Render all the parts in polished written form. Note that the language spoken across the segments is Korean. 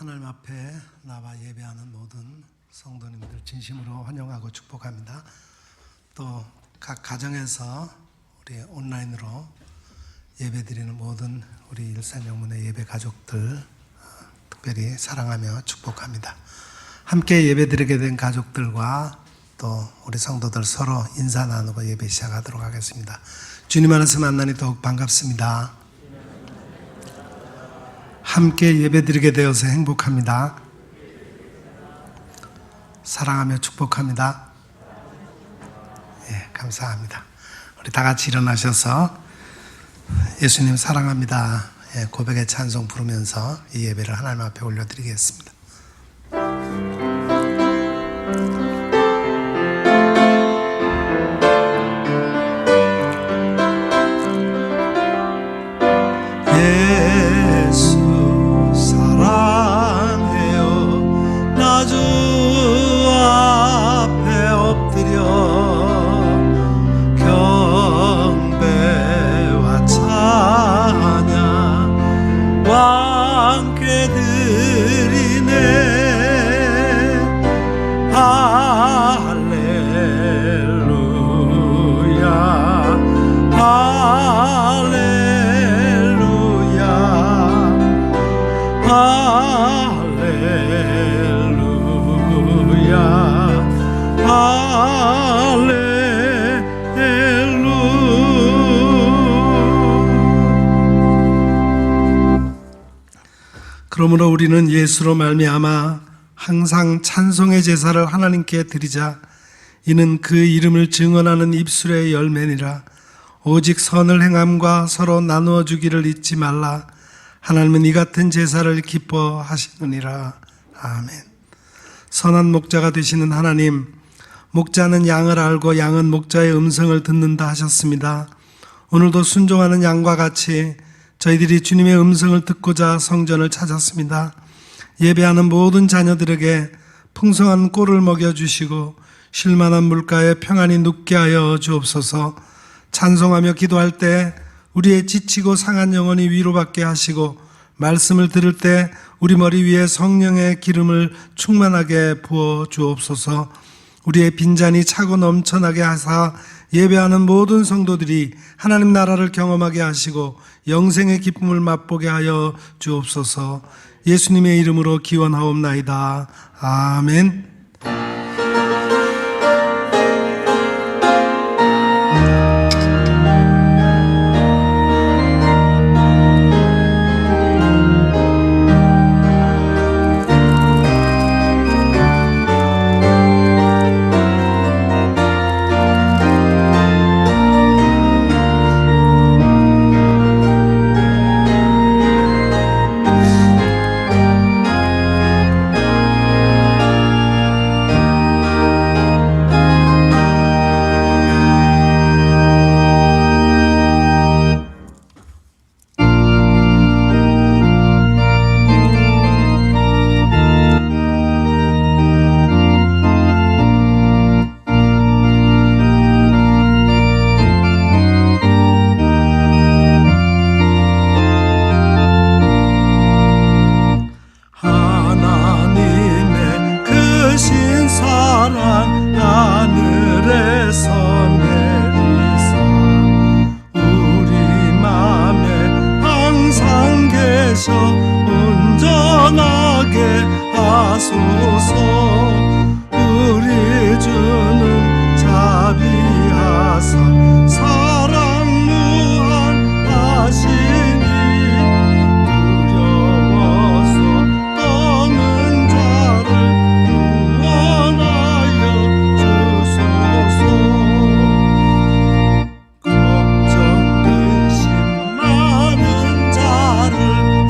하나님 앞에 나와 예배하는 모든 성도님들 진심으로 환영하고 축복합니다. 또 각 가정에서 우리 온라인으로 예배드리는 모든 우리 일산영문의 예배 가족들 특별히 사랑하며 축복합니다. 함께 예배드리게 된 가족들과 또 우리 성도들 서로 인사 나누고 예배 시작하도록 하겠습니다. 주님 안에서 만나니 더욱 반갑습니다. 함께 예배드리게 되어서 행복합니다. 사랑하며 축복합니다. 예, 감사합니다. 우리 다 같이 일어나셔서 예수님 사랑합니다. 예, 고백의 찬송 부르면서 이 예배를 하나님 앞에 올려드리겠습니다. 그러므로 우리는 예수로 말미암아 항상 찬송의 제사를 하나님께 드리자. 이는 그 이름을 증언하는 입술의 열매니라. 오직 선을 행함과 서로 나누어 주기를 잊지 말라. 하나님은 이 같은 제사를 기뻐하시느니라. 아멘. 선한 목자가 되시는 하나님, 목자는 양을 알고 양은 목자의 음성을 듣는다 하셨습니다. 오늘도 순종하는 양과 같이 저희들이 주님의 음성을 듣고자 성전을 찾았습니다. 예배하는 모든 자녀들에게 풍성한 꼴을 먹여주시고 쉴만한 물가에 평안히 눕게 하여 주옵소서. 찬송하며 기도할 때 우리의 지치고 상한 영혼이 위로받게 하시고 말씀을 들을 때 우리 머리 위에 성령의 기름을 충만하게 부어 주옵소서. 우리의 빈잔이 차고 넘쳐나게 하사 예배하는 모든 성도들이 하나님 나라를 경험하게 하시고 영생의 기쁨을 맛보게 하여 주옵소서. 예수님의 이름으로 기원하옵나이다. 아멘.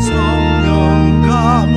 성령 감화하시며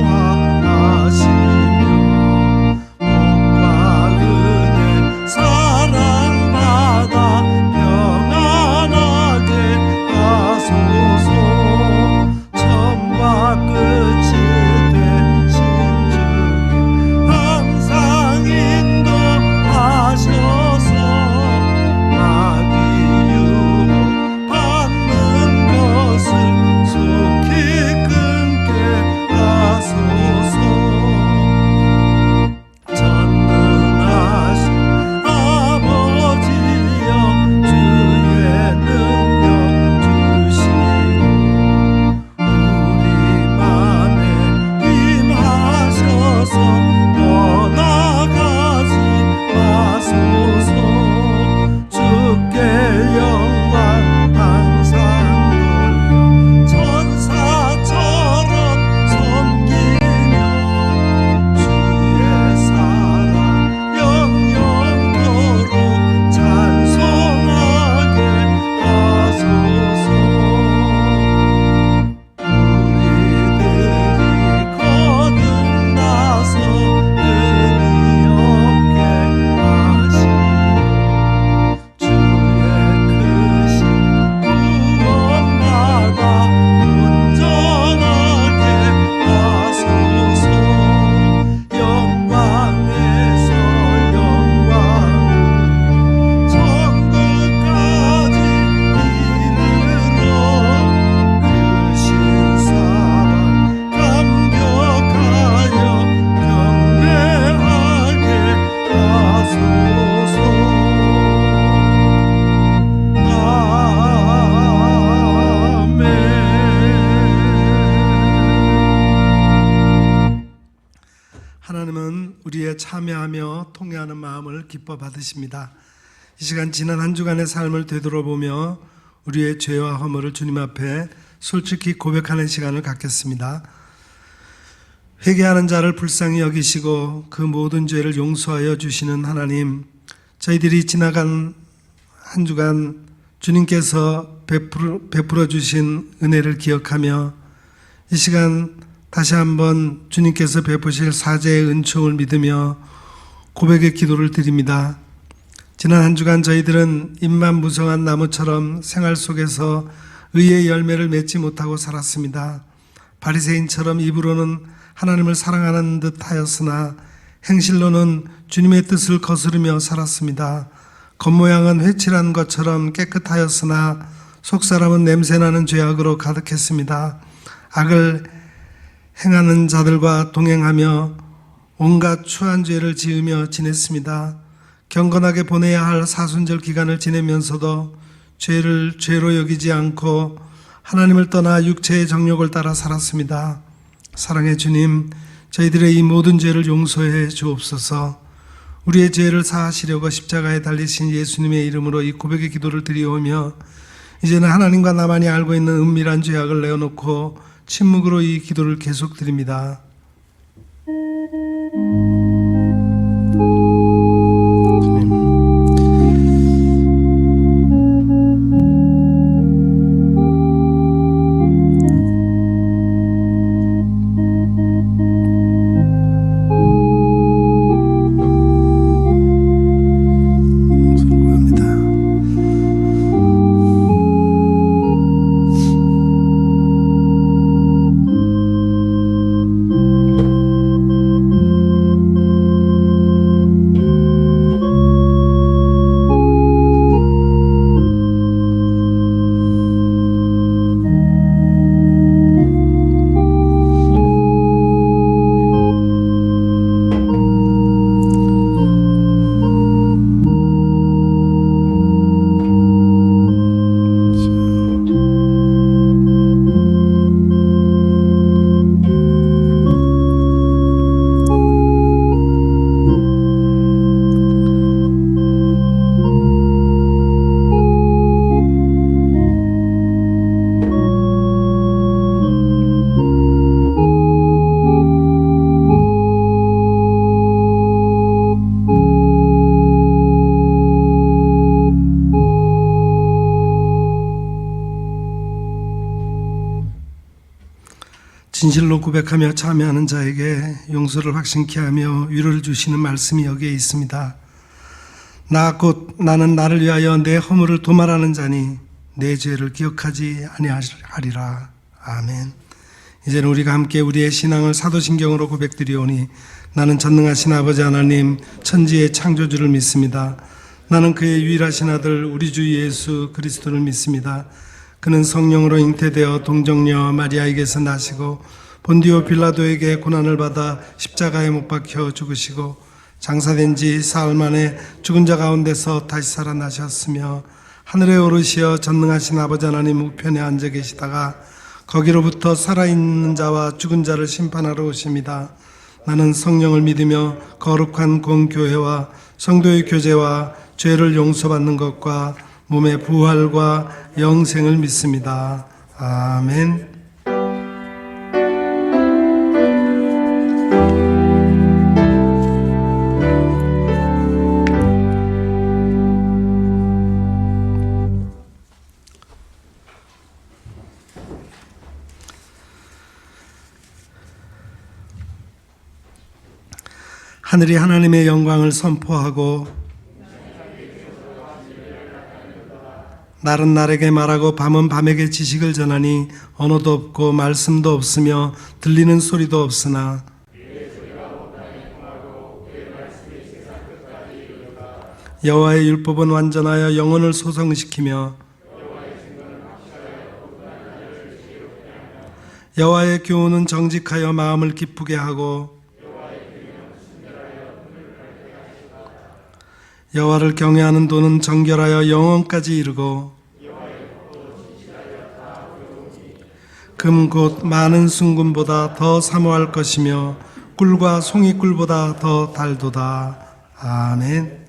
하나님은 우리의 참여하며 통회하는 마음을 기뻐 받으십니다. 이 시간 지난 한 주간의 삶을 되돌아보며 우리의 죄와 허물을 주님 앞에 솔직히 고백하는 시간을 갖겠습니다. 회개하는 자를 불쌍히 여기시고 그 모든 죄를 용서하여 주시는 하나님, 저희들이 지나간 한 주간 주님께서 베풀어 주신 은혜를 기억하며 이 시간 다시 한번 주님께서 베푸실 사죄의 은총을 믿으며 고백의 기도를 드립니다. 지난 한 주간 저희들은 잎만 무성한 나무처럼 생활 속에서 의의 열매를 맺지 못하고 살았습니다. 바리새인처럼 입으로는 하나님을 사랑하는 듯 하였으나 행실로는 주님의 뜻을 거스르며 살았습니다. 겉모양은 회칠한 것처럼 깨끗하였으나 속사람은 냄새나는 죄악으로 가득했습니다. 악을 행하는 자들과 동행하며 온갖 추한 죄를 지으며 지냈습니다. 경건하게 보내야 할 사순절 기간을 지내면서도 죄를 죄로 여기지 않고 하나님을 떠나 육체의 정욕을 따라 살았습니다. 사랑의 주님, 저희들의 이 모든 죄를 용서해 주옵소서. 우리의 죄를 사하시려고 십자가에 달리신 예수님의 이름으로 이 고백의 기도를 드리오며 이제는 하나님과 나만이 알고 있는 은밀한 죄악을 내어놓고 침묵으로 이 기도를 계속 드립니다. 진실로 고백하며 참여하는 자에게 용서를 확신케 하며 위로를 주시는 말씀이 여기에 있습니다. 나 곧 나는 나를 위하여 내 허물을 도말하는 자니 내 죄를 기억하지 아니하리라. 아멘. 이제는 우리가 함께 우리의 신앙을 사도신경으로 고백드리오니 나는 전능하신 아버지 하나님 천지의 창조주를 믿습니다. 나는 그의 유일하신 아들 우리 주 예수 그리스도를 믿습니다. 그는 성령으로 잉태되어 동정녀 마리아에게서 나시고 본디오 빌라도에게 고난을 받아 십자가에 못 박혀 죽으시고 장사된 지 사흘 만에 죽은 자 가운데서 다시 살아나셨으며 하늘에 오르시어 전능하신 아버지 하나님 우편에 앉아 계시다가 거기로부터 살아있는 자와 죽은 자를 심판하러 오십니다. 나는 성령을 믿으며 거룩한 공교회와 성도의 교제와 죄를 용서받는 것과 몸의 부활과 영생을 믿습니다. 아멘. 하늘이 하나님의 영광을 선포하고 날은 날에게 말하고 밤은 밤에게 지식을 전하니 언어도 없고 말씀도 없으며 들리는 소리도 없으나 여호와의 율법은 완전하여 영혼을 소성시키며 여호와의 교훈은 정직하여 마음을 기쁘게 하고 여호와를 경외하는 도는 정결하여 영원까지 이르고 금 곧 많은 순금보다 더 사모할 것이며 꿀과 송이꿀보다 더 달도다. 아멘.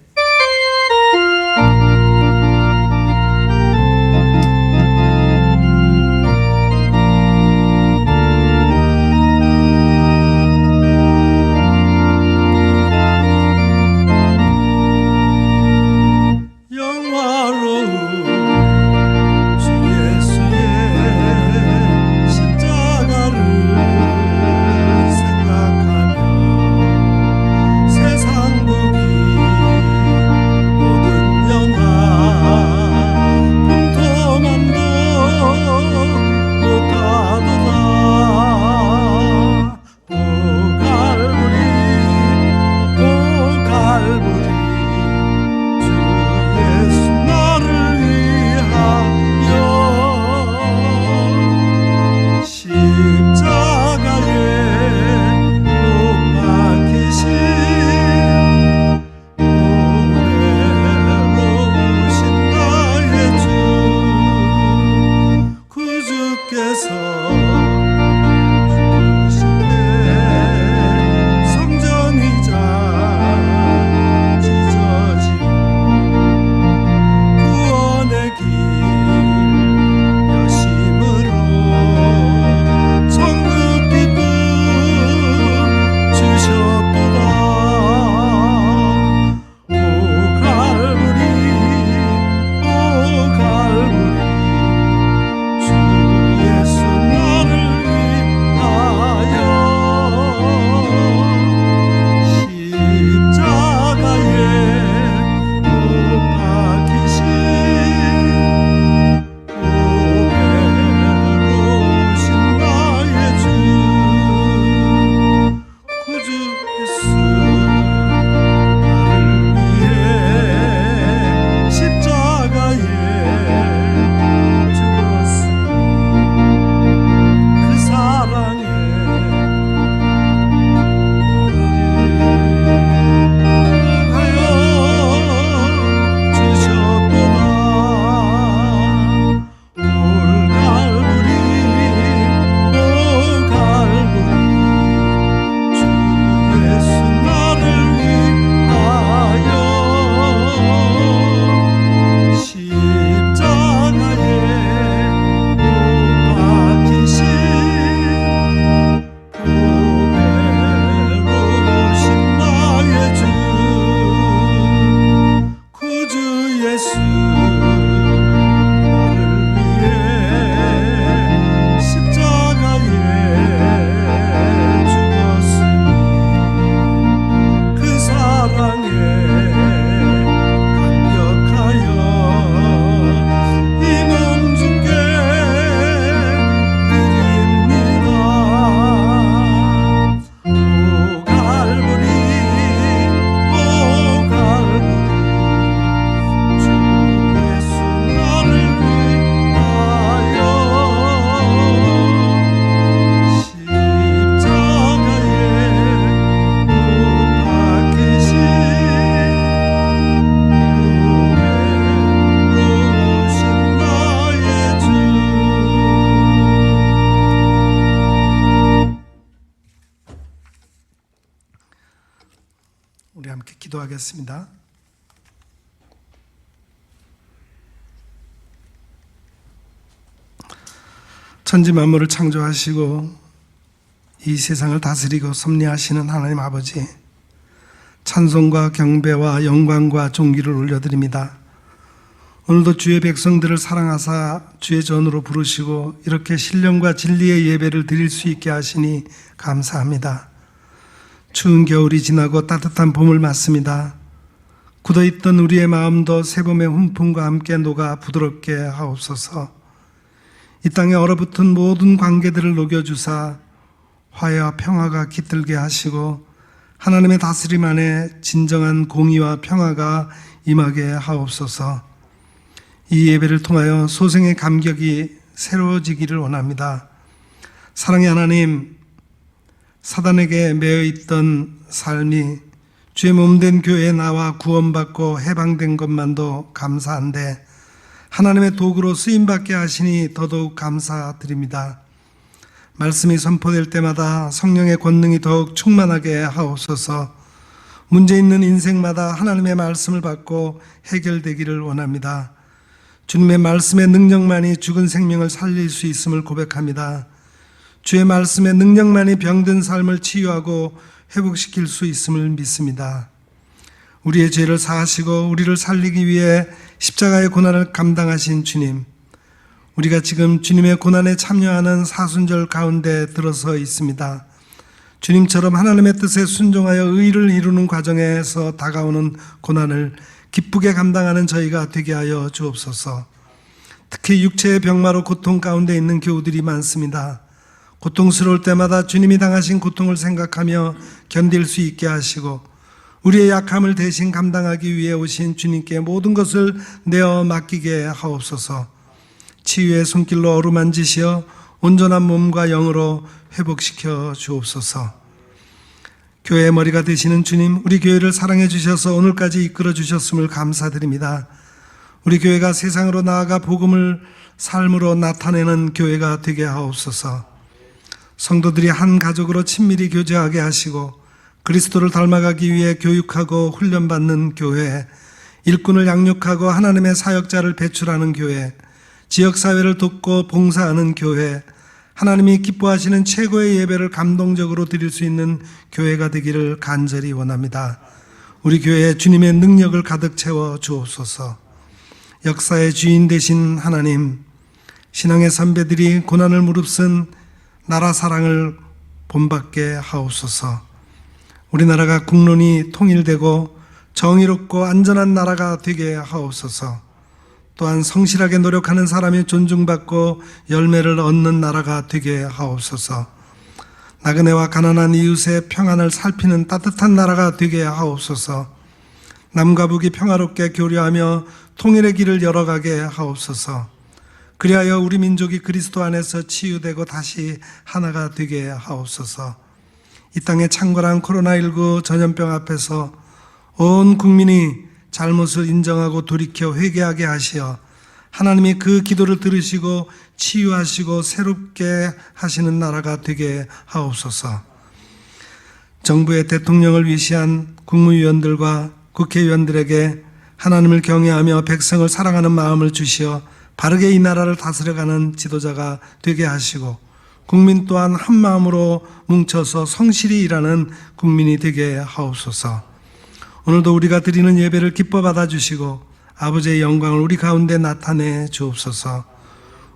우리 함께 기도하겠습니다. 천지 만물을 창조하시고 이 세상을 다스리고 섭리하시는 하나님 아버지, 찬송과 경배와 영광과 존귀를 올려드립니다. 오늘도 주의 백성들을 사랑하사 주의 전으로 부르시고 이렇게 신령과 진리의 예배를 드릴 수 있게 하시니 감사합니다. 추운 겨울이 지나고 따뜻한 봄을 맞습니다. 굳어있던 우리의 마음도 새봄의 훈풍과 함께 녹아 부드럽게 하옵소서. 이 땅에 얼어붙은 모든 관계들을 녹여주사 화해와 평화가 깃들게 하시고 하나님의 다스림 안에 진정한 공의와 평화가 임하게 하옵소서. 이 예배를 통하여 소생의 감격이 새로워지기를 원합니다. 사랑의 하나님, 사단에게 매여있던 삶이 주의 몸된 교회에 나와 구원받고 해방된 것만도 감사한데 하나님의 도구로 쓰임받게 하시니 더더욱 감사드립니다. 말씀이 선포될 때마다 성령의 권능이 더욱 충만하게 하옵소서. 문제 있는 인생마다 하나님의 말씀을 받고 해결되기를 원합니다. 주님의 말씀의 능력만이 죽은 생명을 살릴 수 있음을 고백합니다. 주의 말씀의 능력만이 병든 삶을 치유하고 회복시킬 수 있음을 믿습니다. 우리의 죄를 사하시고 우리를 살리기 위해 십자가의 고난을 감당하신 주님, 우리가 지금 주님의 고난에 참여하는 사순절 가운데 들어서 있습니다. 주님처럼 하나님의 뜻에 순종하여 의를 이루는 과정에서 다가오는 고난을 기쁘게 감당하는 저희가 되게 하여 주옵소서. 특히 육체의 병마로 고통 가운데 있는 교우들이 많습니다. 고통스러울 때마다 주님이 당하신 고통을 생각하며 견딜 수 있게 하시고 우리의 약함을 대신 감당하기 위해 오신 주님께 모든 것을 내어 맡기게 하옵소서. 치유의 손길로 어루만지시어 온전한 몸과 영으로 회복시켜 주옵소서. 교회의 머리가 되시는 주님, 우리 교회를 사랑해 주셔서 오늘까지 이끌어 주셨음을 감사드립니다. 우리 교회가 세상으로 나아가 복음을 삶으로 나타내는 교회가 되게 하옵소서. 성도들이 한 가족으로 친밀히 교제하게 하시고 그리스도를 닮아가기 위해 교육하고 훈련받는 교회, 일꾼을 양육하고 하나님의 사역자를 배출하는 교회, 지역사회를 돕고 봉사하는 교회, 하나님이 기뻐하시는 최고의 예배를 감동적으로 드릴 수 있는 교회가 되기를 간절히 원합니다. 우리 교회에 주님의 능력을 가득 채워 주옵소서. 역사의 주인 되신 하나님, 신앙의 선배들이 고난을 무릅쓴 나라 사랑을 본받게 하옵소서. 우리나라가 국론이 통일되고 정의롭고 안전한 나라가 되게 하옵소서. 또한 성실하게 노력하는 사람이 존중받고 열매를 얻는 나라가 되게 하옵소서. 나그네와 가난한 이웃의 평안을 살피는 따뜻한 나라가 되게 하옵소서. 남과 북이 평화롭게 교류하며 통일의 길을 열어가게 하옵소서. 그리하여 우리 민족이 그리스도 안에서 치유되고 다시 하나가 되게 하옵소서. 이 땅의 창궐한 코로나19 전염병 앞에서 온 국민이 잘못을 인정하고 돌이켜 회개하게 하시어 하나님이 그 기도를 들으시고 치유하시고 새롭게 하시는 나라가 되게 하옵소서. 정부의 대통령을 위시한 국무위원들과 국회의원들에게 하나님을 경외하며 백성을 사랑하는 마음을 주시어 바르게 이 나라를 다스려가는 지도자가 되게 하시고 국민 또한 한 마음으로 뭉쳐서 성실히 일하는 국민이 되게 하옵소서. 오늘도 우리가 드리는 예배를 기뻐 받아주시고 아버지의 영광을 우리 가운데 나타내 주옵소서.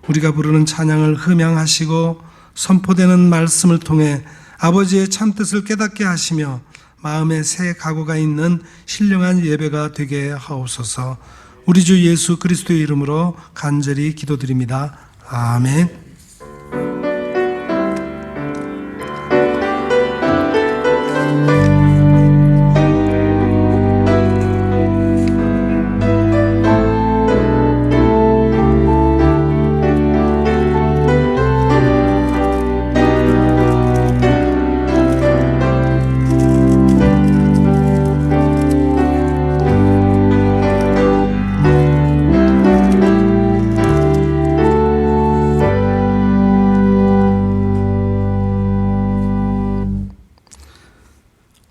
우리가 부르는 찬양을 흠양하시고 선포되는 말씀을 통해 아버지의 참뜻을 깨닫게 하시며 마음에 새 각오가 있는 신령한 예배가 되게 하옵소서. 우리 주 예수 그리스도의 이름으로 간절히 기도드립니다. 아멘.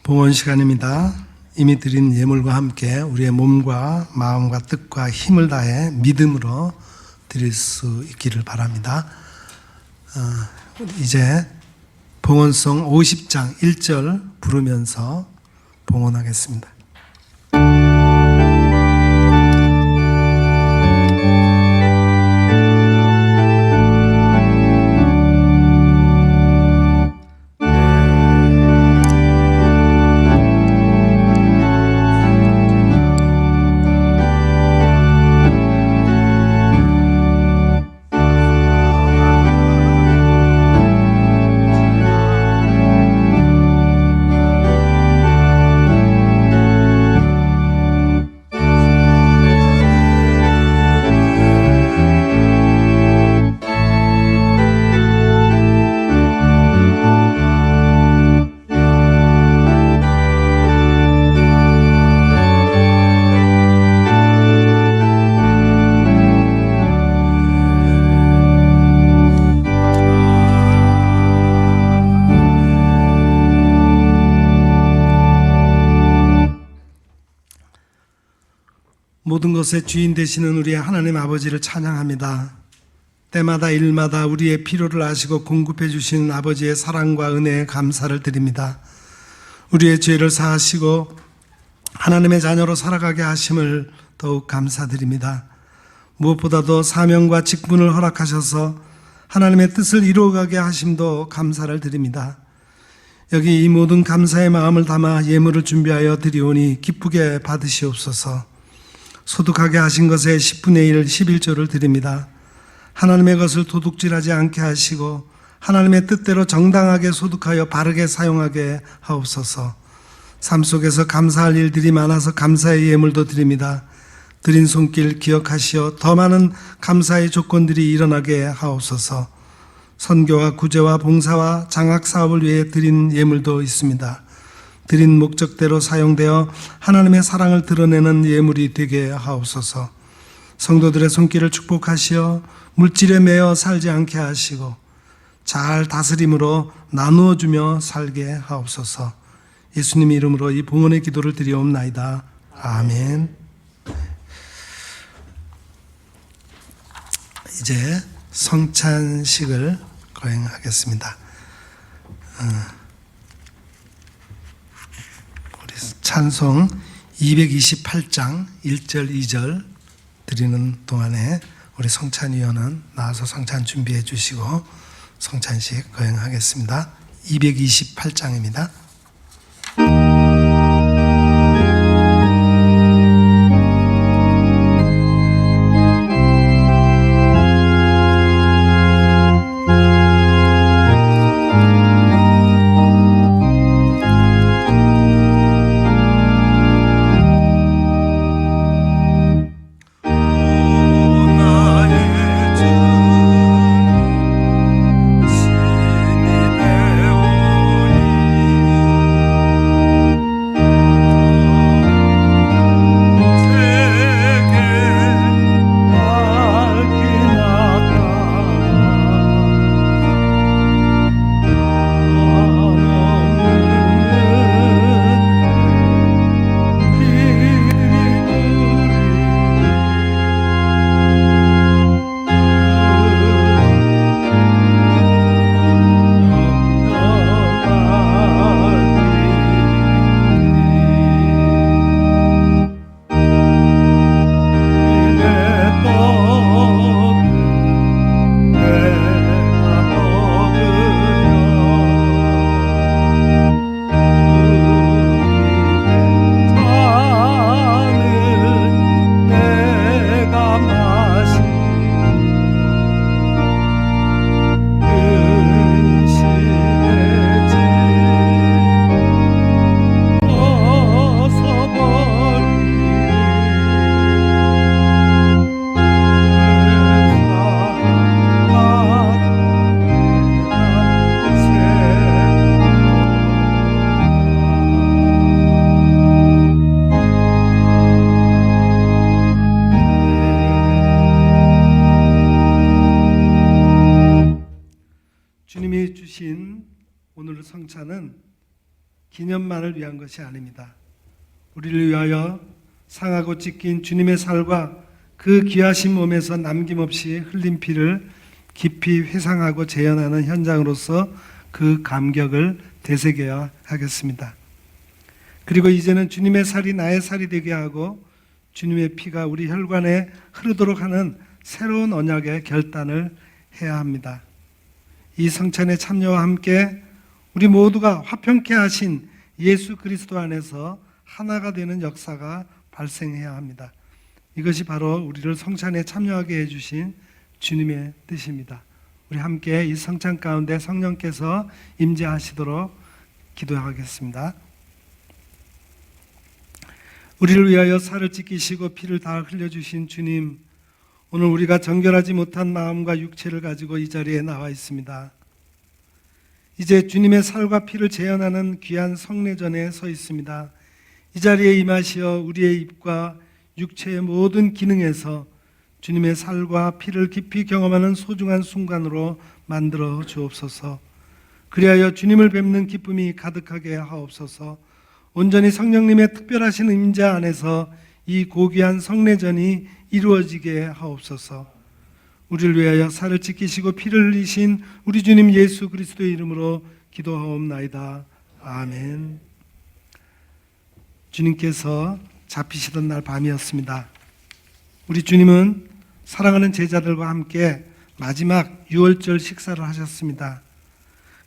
봉헌 시간입니다. 이미 드린 예물과 함께 우리의 몸과 마음과 뜻과 힘을 다해 믿음으로 드릴 수 있기를 바랍니다. 이제 봉헌송 50장 1절 부르면서 봉헌하겠습니다. 모든 것의 주인 되시는 우리의 하나님 아버지를 찬양합니다. 때마다 일마다 우리의 필요를 아시고 공급해 주시는 아버지의 사랑과 은혜에 감사를 드립니다. 우리의 죄를 사하시고 하나님의 자녀로 살아가게 하심을 더욱 감사드립니다. 무엇보다도 사명과 직분을 허락하셔서 하나님의 뜻을 이루어가게 하심도 감사를 드립니다. 여기 이 모든 감사의 마음을 담아 예물을 준비하여 드리오니 기쁘게 받으시옵소서. 소득하게 하신 것의 10분의 1, 11조를 드립니다. 하나님의 것을 도둑질하지 않게 하시고 하나님의 뜻대로 정당하게 소득하여 바르게 사용하게 하옵소서. 삶 속에서 감사할 일들이 많아서 감사의 예물도 드립니다. 드린 손길 기억하시어 더 많은 감사의 조건들이 일어나게 하옵소서. 선교와 구제와 봉사와 장학 사업을 위해 드린 예물도 있습니다. 드린 목적대로 사용되어 하나님의 사랑을 드러내는 예물이 되게 하옵소서. 성도들의 손길을 축복하시어 물질에 매여 살지 않게 하시고 잘 다스림으로 나누어 주며 살게 하옵소서. 예수님 이름으로 이 봉헌의 기도를 드리옵나이다. 아멘. 이제 성찬식을 거행하겠습니다. 우리 찬송 228장 1절 2절 드리는 동안에 우리 성찬위원은 나와서 성찬 준비해 주시고 성찬식 거행하겠습니다. 228장입니다. 오늘 성찬은 기념만을 위한 것이 아닙니다. 우리를 위하여 상하고 찢긴 주님의 살과 그 귀하신 몸에서 남김없이 흘린 피를 깊이 회상하고 재현하는 현장으로서 그 감격을 되새겨야 하겠습니다. 그리고 이제는 주님의 살이 나의 살이 되게 하고 주님의 피가 우리 혈관에 흐르도록 하는 새로운 언약의 결단을 해야 합니다. 이 성찬의 참여와 함께 우리 모두가 화평케 하신 예수 그리스도 안에서 하나가 되는 역사가 발생해야 합니다. 이것이 바로 우리를 성찬에 참여하게 해주신 주님의 뜻입니다. 우리 함께 이 성찬 가운데 성령께서 임재하시도록 기도하겠습니다. 우리를 위하여 살을 찢기시고 피를 다 흘려주신 주님, 오늘 우리가 정결하지 못한 마음과 육체를 가지고 이 자리에 나와 있습니다. 이제 주님의 살과 피를 재현하는 귀한 성례전에 서 있습니다. 이 자리에 임하시어 우리의 입과 육체의 모든 기능에서 주님의 살과 피를 깊이 경험하는 소중한 순간으로 만들어 주옵소서. 그리하여 주님을 뵙는 기쁨이 가득하게 하옵소서. 온전히 성령님의 특별하신 임재 안에서 이 고귀한 성례전이 이루어지게 하옵소서. 우리를 위하여 살을 찢기시고 피를 흘리신 우리 주님 예수 그리스도의 이름으로 기도하옵나이다. 아멘. 주님께서 잡히시던 날 밤이었습니다. 우리 주님은 사랑하는 제자들과 함께 마지막 유월절 식사를 하셨습니다.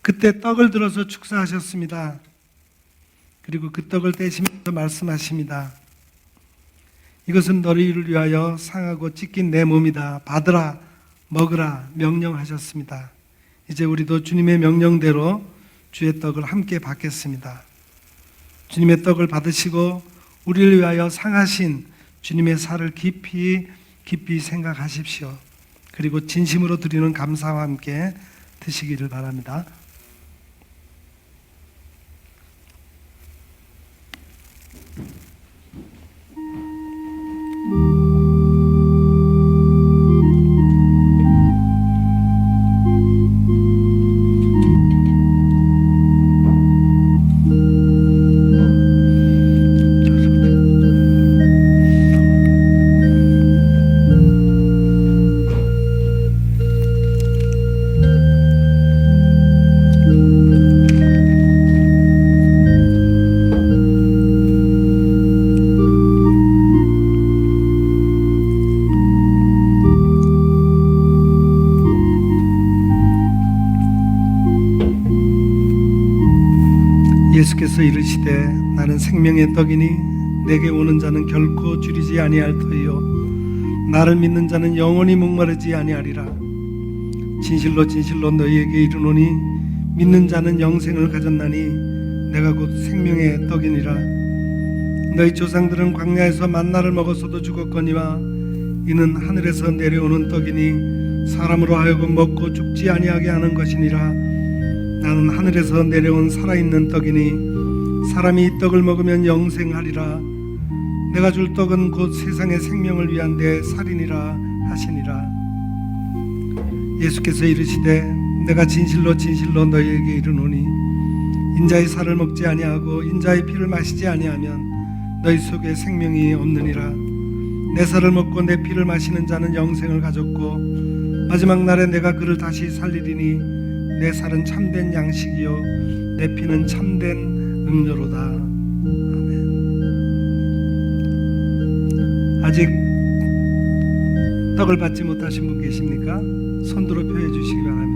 그때 떡을 들어서 축사하셨습니다. 그리고 그 떡을 떼시면서 말씀하십니다. 이것은 너희를 위하여 상하고 찢긴 내 몸이다. 받으라, 먹으라 명령하셨습니다. 이제 우리도 주님의 명령대로 주의 떡을 함께 받겠습니다. 주님의 떡을 받으시고 우리를 위하여 상하신 주님의 살을 깊이 생각하십시오. 그리고 진심으로 드리는 감사와 함께 드시기를 바랍니다. 예수께서 이르시되 나는 생명의 떡이니 내게 오는 자는 결코 줄이지 아니할 터이요 나를 믿는 자는 영원히 목마르지 아니하리라. 진실로 진실로 너희에게 이르노니 믿는 자는 영생을 가졌나니 내가 곧 생명의 떡이니라. 너희 조상들은 광야에서 만나를 먹었어도 죽었거니와 이는 하늘에서 내려오는 떡이니 사람으로 하여금 먹고 죽지 아니하게 하는 것이니라. 나는 하늘에서 내려온 살아있는 떡이니 사람이 이 떡을 먹으면 영생하리라. 내가 줄 떡은 곧 세상의 생명을 위한 내 살이니라 하시니라. 예수께서 이르시되 내가 진실로 진실로 너희에게 이르노니 인자의 살을 먹지 아니하고 인자의 피를 마시지 아니하면 너희 속에 생명이 없느니라. 내 살을 먹고 내 피를 마시는 자는 영생을 가졌고 마지막 날에 내가 그를 다시 살리리니 내 살은 참된 양식이요 내 피는 참된 음료로다. 아멘. 아직 떡을 받지 못하신 분 계십니까? 손들어 표해 주시기 바랍니다.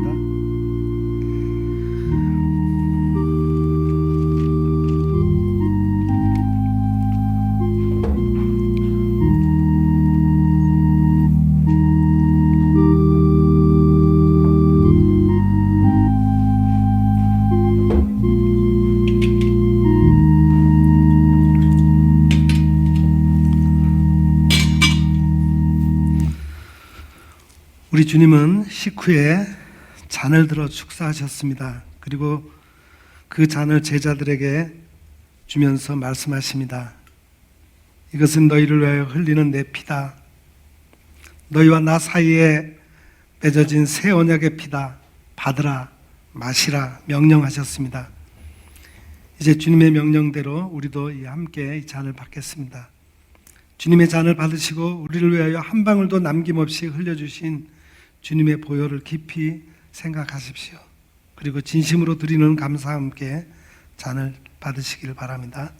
우리 주님은 식후에 잔을 들어 축사하셨습니다. 그리고 그 잔을 제자들에게 주면서 말씀하십니다. 이것은 너희를 위하여 흘리는 내 피다. 너희와 나 사이에 맺어진 새 언약의 피다. 받으라, 마시라 명령하셨습니다. 이제 주님의 명령대로 우리도 함께 이 잔을 받겠습니다. 주님의 잔을 받으시고 우리를 위하여 한 방울도 남김없이 흘려주신 주님의 보혈을 깊이 생각하십시오. 그리고 진심으로 드리는 감사와 함께 잔을 받으시기를 바랍니다.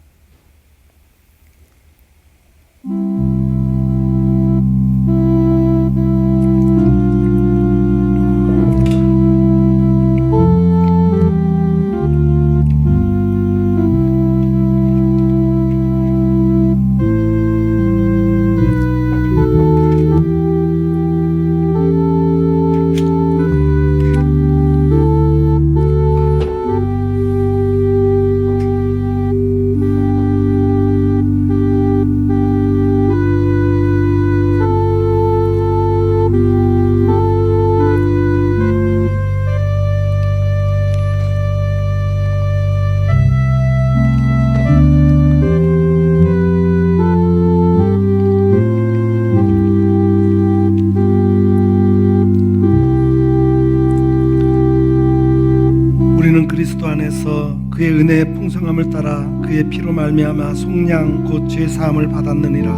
마음을 따라 그의 피로 말미암아 속량 곧 죄 사함을 받았느니라.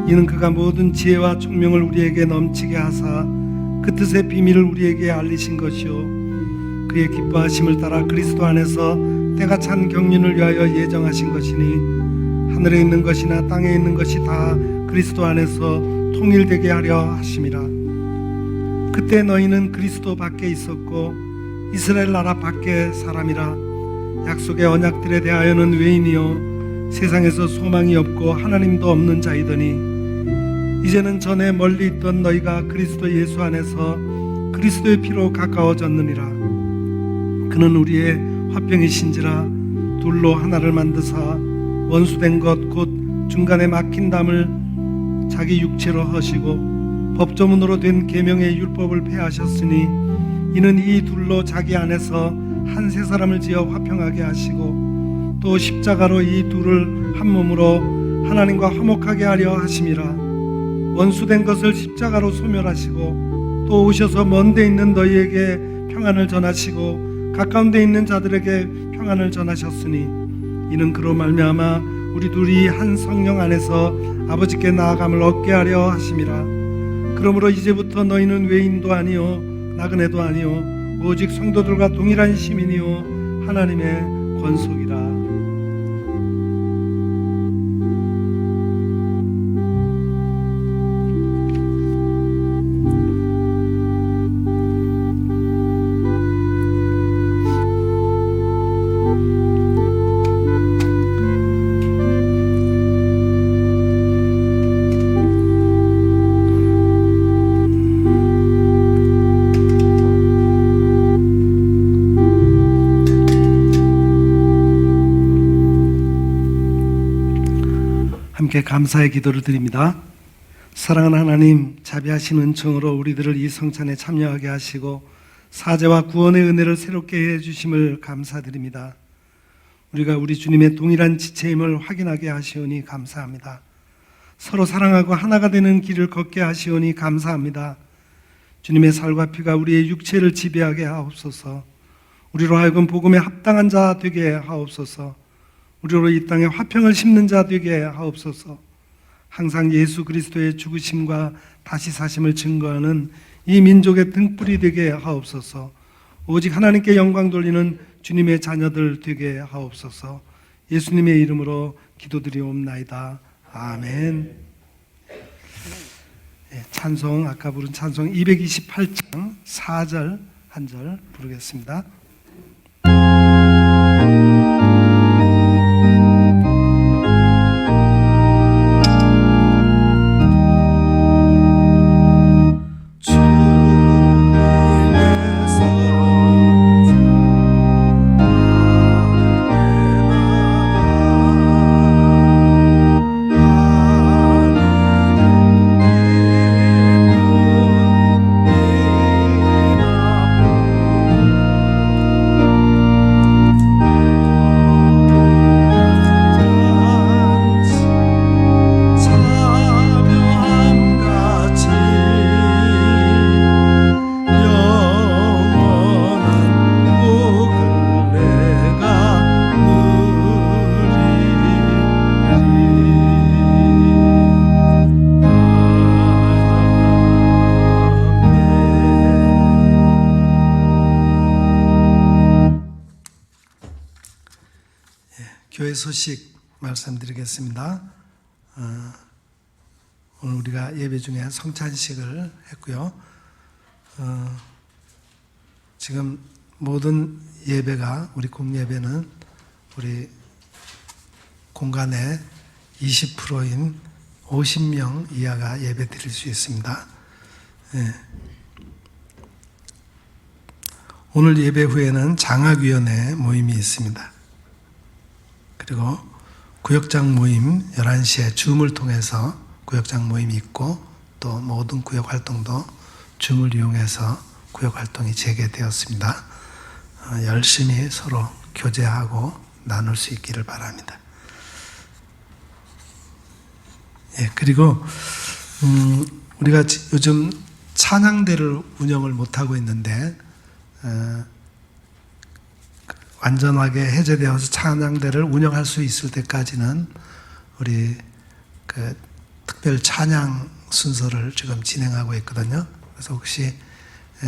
이는 그가 모든 지혜와 총명을 우리에게 넘치게 하사 그 뜻의 비밀을 우리에게 알리신 것이요 그의 기뻐하심을 따라 그리스도 안에서 때가 찬 경륜을 위하여 예정하신 것이니 하늘에 있는 것이나 땅에 있는 것이 다 그리스도 안에서 통일되게 하려 하심이라. 그때 너희는 그리스도 밖에 있었고 이스라엘 나라 밖에 사람이라. 약속의 언약들에 대하여는 외인이요 세상에서 소망이 없고 하나님도 없는 자이더니 이제는 전에 멀리 있던 너희가 그리스도 예수 안에서 그리스도의 피로 가까워졌느니라. 그는 우리의 화평이신지라. 둘로 하나를 만드사 원수된 것 곧 중간에 막힌 담을 자기 육체로 하시고 법조문으로 된 계명의 율법을 폐하셨으니 이는 이 둘로 자기 안에서 한 세 사람을 지어 화평하게 하시고 또 십자가로 이 둘을 한 몸으로 하나님과 화목하게 하려 하심이라. 원수된 것을 십자가로 소멸하시고 또 오셔서 먼 데 있는 너희에게 평안을 전하시고 가까운 데 있는 자들에게 평안을 전하셨으니 이는 그로 말미암아 우리 둘이 한 성령 안에서 아버지께 나아감을 얻게 하려 하심이라. 그러므로 이제부터 너희는 외인도 아니요 나그네도 아니요 오직 성도들과 동일한 시민이요 하나님의 권속이라. 함께 감사의 기도를 드립니다. 사랑하는 하나님, 자비하신 은총으로 우리들을 이 성찬에 참여하게 하시고 사죄와 구원의 은혜를 새롭게 해주심을 감사드립니다. 우리가 우리 주님의 동일한 지체임을 확인하게 하시오니 감사합니다. 서로 사랑하고 하나가 되는 길을 걷게 하시오니 감사합니다. 주님의 살과 피가 우리의 육체를 지배하게 하옵소서. 우리로 하여금 복음에 합당한 자 되게 하옵소서. 우리로 이 땅에 화평을 심는 자 되게 하옵소서. 항상 예수 그리스도의 죽으심과 다시 사심을 증거하는 이 민족의 등불이 되게 하옵소서. 오직 하나님께 영광 돌리는 주님의 자녀들 되게 하옵소서. 예수님의 이름으로 기도드리옵나이다. 아멘. 찬송, 아까 부른 찬송 228장 4절 한 절 부르겠습니다. 교회 소식 말씀드리겠습니다. 오늘 우리가 예배 중에 성찬식을 했고요. 지금 모든 예배가, 우리 공예배는 우리 공간에 20%인 50명 이하가 예배 드릴 수 있습니다. 오늘 예배 후에는 장학위원회 모임이 있습니다. 그리고 구역장 모임 11시에 줌을 통해서 구역장 모임이 있고, 또 모든 구역 활동도 줌을 이용해서 구역 활동이 재개되었습니다. 열심히 서로 교제하고 나눌 수 있기를 바랍니다. 그리고 우리가 요즘 찬양대를 운영을 못하고 있는데 완전하게 해제되어서 찬양대를 운영할 수 있을 때까지는 우리 그 특별 찬양 순서를 지금 진행하고 있거든요. 그래서 혹시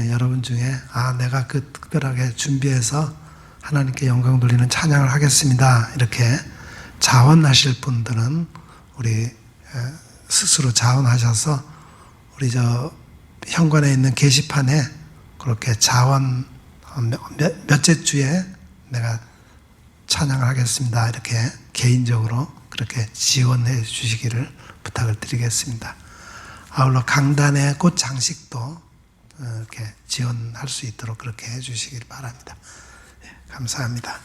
여러분 중에 내가 그 특별하게 준비해서 하나님께 영광 돌리는 찬양을 하겠습니다, 이렇게 자원하실 분들은 우리 스스로 자원하셔서 우리 저 현관에 있는 게시판에 그렇게 자원 몇째 주에 내가 찬양을 하겠습니다, 이렇게 개인적으로 그렇게 지원해 주시기를 부탁을 드리겠습니다. 아울러 강단의 꽃 장식도 이렇게 지원할 수 있도록 그렇게 해 주시길 바랍니다. 감사합니다.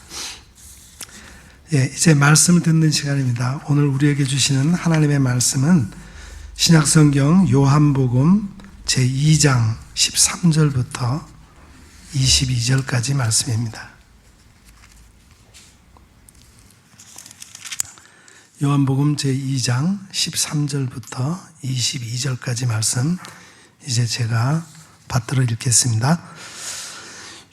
이제 말씀을 듣는 시간입니다. 오늘 우리에게 주시는 하나님의 말씀은 신약성경 요한복음 제2장 13절부터 22절까지 말씀입니다. 요한복음 제2장 13절부터 22절까지 말씀, 이제 제가 받들어 읽겠습니다.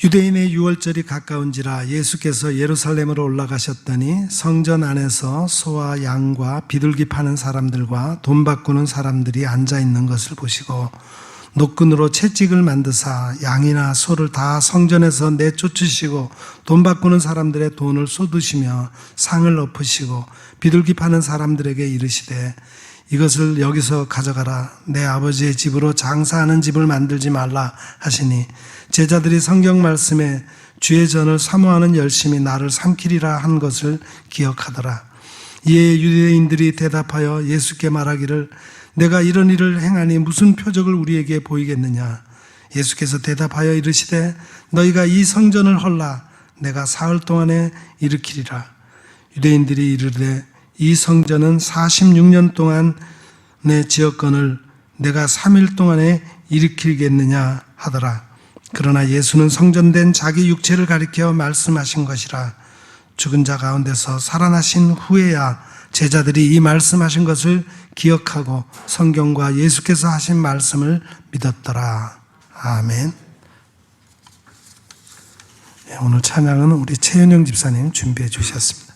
유대인의 유월절이 가까운지라 예수께서 예루살렘으로 올라가셨더니 성전 안에서 소와 양과 비둘기 파는 사람들과 돈 바꾸는 사람들이 앉아 있는 것을 보시고 노끈으로 채찍을 만드사 양이나 소를 다 성전에서 내쫓으시고 돈 바꾸는 사람들의 돈을 쏟으시며 상을 엎으시고 비둘기 파는 사람들에게 이르시되 이것을 여기서 가져가라. 내 아버지의 집으로 장사하는 집을 만들지 말라 하시니 제자들이 성경 말씀에 주의 전을 사모하는 열심히 나를 삼키리라 한 것을 기억하더라. 이에 유대인들이 대답하여 예수께 말하기를 내가 이런 일을 행하니 무슨 표적을 우리에게 보이겠느냐. 예수께서 대답하여 이르시되 너희가 이 성전을 헐라. 내가 사흘 동안에 일으키리라. 유대인들이 이르되 이 성전은 46년 동안 내 지었건을 내가 3일 동안에 일으키겠느냐 하더라. 그러나 예수는 성전된 자기 육체를 가리켜 말씀하신 것이라. 죽은 자 가운데서 살아나신 후에야 제자들이 이 말씀하신 것을 기억하고 성경과 예수께서 하신 말씀을 믿었더라. 아멘. 오늘 찬양은 우리 최윤영 집사님 준비해 주셨습니다.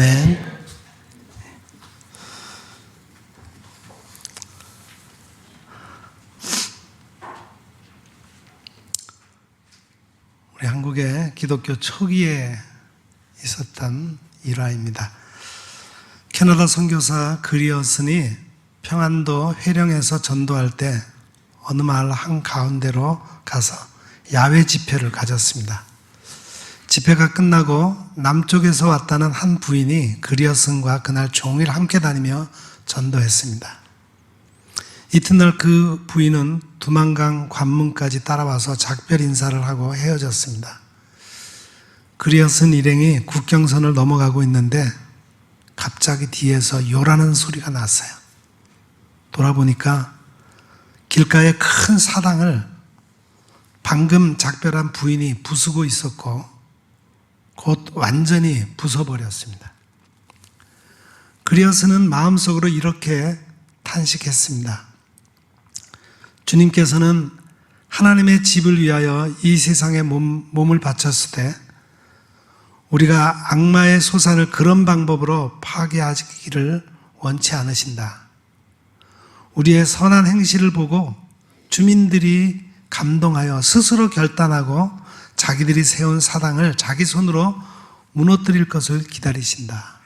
아멘. 우리 한국의 기독교 초기에 있었던 일화입니다. 캐나다 선교사 그리어슨이 평안도 회령에서 전도할 때 어느 마을 한가운데로 가서 야외 집회를 가졌습니다. 집회가 끝나고 남쪽에서 왔다는 한 부인이 그리어슨과 그날 종일 함께 다니며 전도했습니다. 이튿날 그 부인은 두만강 관문까지 따라와서 작별 인사를 하고 헤어졌습니다. 그리어슨 일행이 국경선을 넘어가고 있는데 갑자기 뒤에서 요라는 소리가 났어요. 돌아보니까 길가에 큰 사당을 방금 작별한 부인이 부수고 있었고 곧 완전히 부숴버렸습니다. 그리어슨은 마음속으로 이렇게 탄식했습니다. 주님께서는 하나님의 집을 위하여 이 세상에 몸을 바쳤을 때 우리가 악마의 소산을 그런 방법으로 파괴하기를 원치 않으신다. 우리의 선한 행실을 보고 주민들이 감동하여 스스로 결단하고 자기들이 세운 사당을 자기 손으로 무너뜨릴 것을 기다리신다.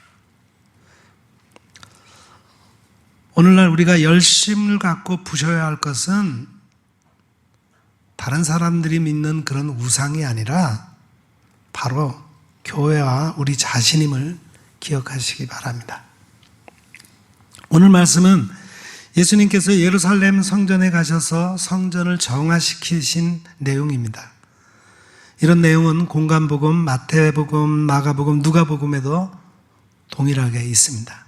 오늘날 우리가 열심을 갖고 부셔야 할 것은 다른 사람들이 믿는 그런 우상이 아니라 바로 교회와 우리 자신임을 기억하시기 바랍니다. 오늘 말씀은 예수님께서 예루살렘 성전에 가셔서 성전을 정화시키신 내용입니다. 이런 내용은 공관복음, 마태복음, 마가복음, 누가복음에도 동일하게 있습니다.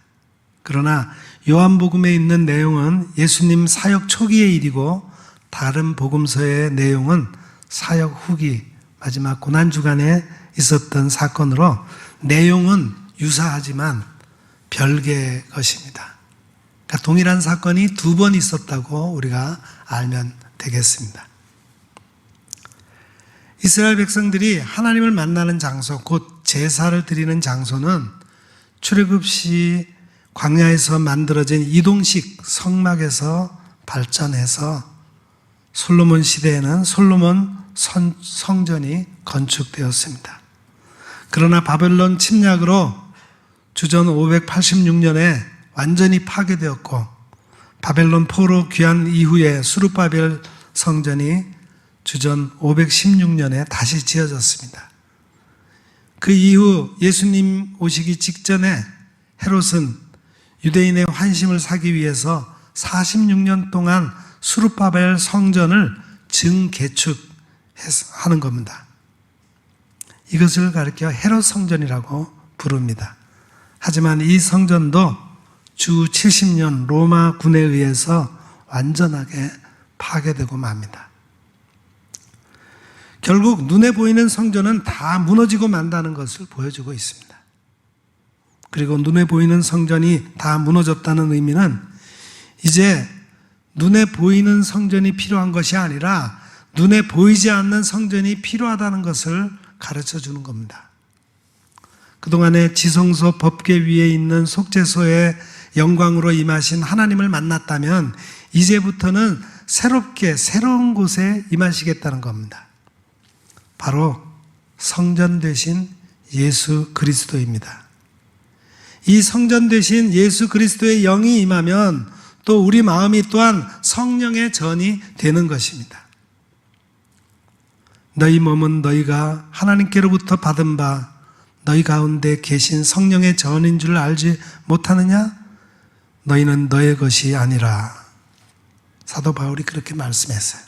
그러나 요한복음에 있는 내용은 예수님 사역 초기의 일이고 다른 복음서의 내용은 사역 후기 마지막 고난주간에 있었던 사건으로 내용은 유사하지만 별개의 것입니다. 그러니까 동일한 사건이 두 번 있었다고 우리가 알면 되겠습니다. 이스라엘 백성들이 하나님을 만나는 장소, 곧 제사를 드리는 장소는 출애굽 시 광야에서 만들어진 이동식 성막에서 발전해서 솔로몬 시대에는 솔로몬 성전이 건축되었습니다. 그러나 바벨론 침략으로 주전 586년에 완전히 파괴되었고 바벨론 포로 귀환 이후에 수르바벨 성전이 주전 516년에 다시 지어졌습니다. 그 이후 예수님 오시기 직전에 헤롯은 유대인의 환심을 사기 위해서 46년 동안 수르바벨 성전을 증개축하는 겁니다. 이것을 가리켜 헤롯 성전이라고 부릅니다. 하지만 이 성전도 주 70년 로마 군에 의해서 완전하게 파괴되고 맙니다. 결국 눈에 보이는 성전은 다 무너지고 만다는 것을 보여주고 있습니다. 그리고 눈에 보이는 성전이 다 무너졌다는 의미는 이제 눈에 보이는 성전이 필요한 것이 아니라 눈에 보이지 않는 성전이 필요하다는 것을 가르쳐 주는 겁니다. 그동안에 지성소 법궤 위에 있는 속죄소의 영광으로 임하신 하나님을 만났다면 이제부터는 새롭게 새로운 곳에 임하시겠다는 겁니다. 바로 성전 되신 예수 그리스도입니다. 이 성전 되신 예수 그리스도의 영이 임하면 또 우리 마음이 또한 성령의 전이 되는 것입니다. 너희 몸은 너희가 하나님께로부터 받은 바 너희 가운데 계신 성령의 전인 줄 알지 못하느냐? 너희는 너의 것이 아니라. 사도 바울이 그렇게 말씀했어요.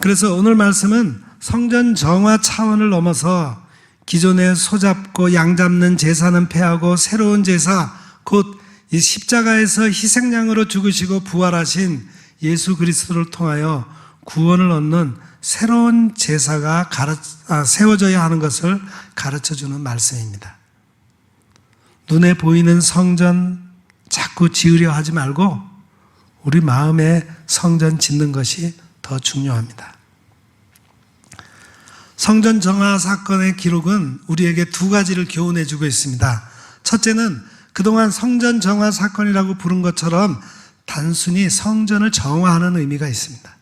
그래서 오늘 말씀은 성전 정화 차원을 넘어서 기존의 소잡고 양잡는 제사는 폐하고 새로운 제사, 곧 이 십자가에서 희생양으로 죽으시고 부활하신 예수 그리스도를 통하여 구원을 얻는 새로운 제사가 세워져야 하는 것을 가르쳐주는 말씀입니다. 눈에 보이는 성전 자꾸 지으려 하지 말고 우리 마음에 성전 짓는 것이 더 중요합니다. 성전 정화 사건의 기록은 우리에게 두 가지를 교훈해 주고 있습니다. 첫째는 그동안 성전 정화 사건이라고 부른 것처럼 단순히 성전을 정화하는 의미가 있습니다.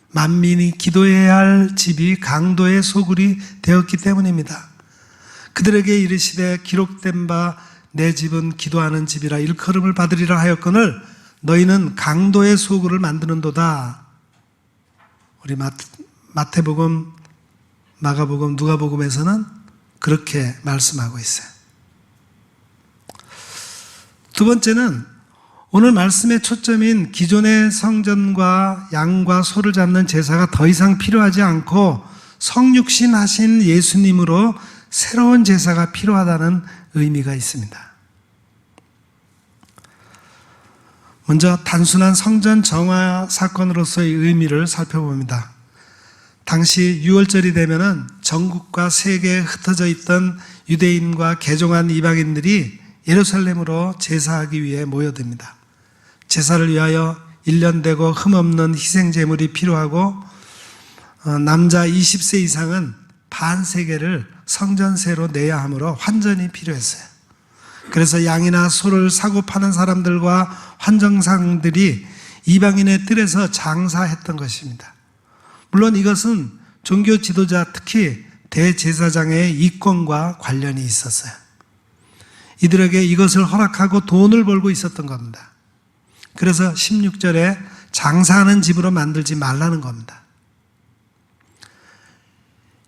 만민이 기도해야 할 집이 강도의 소굴이 되었기 때문입니다. 그들에게 이르시되 기록된 바 내 집은 기도하는 집이라 일컬음을 받으리라 하였거늘 너희는 강도의 소굴을 만드는도다. 우리 마태복음, 마가복음, 누가복음에서는 그렇게 말씀하고 있어요. 두 번째는 오늘 말씀의 초점인 기존의 성전과 양과 소를 잡는 제사가 더 이상 필요하지 않고 성육신 하신 예수님으로 새로운 제사가 필요하다는 의미가 있습니다. 먼저 단순한 성전 정화 사건으로서의 의미를 살펴봅니다. 당시 6월절이 되면은 전국과 세계에 흩어져 있던 유대인과 개종한 이방인들이 예루살렘으로 제사하기 위해 모여듭니다. 제사를 위하여 1년 되고 흠없는 희생제물이 필요하고 남자 20세 이상은 반세계를 성전세로 내야 하므로 환전이 필요했어요. 그래서 양이나 소를 사고 파는 사람들과 환정상들이 이방인의 뜰에서 장사했던 것입니다. 물론 이것은 종교 지도자, 특히 대제사장의 이권과 관련이 있었어요. 이들에게 이것을 허락하고 돈을 벌고 있었던 겁니다. 그래서 16절에 장사하는 집으로 만들지 말라는 겁니다.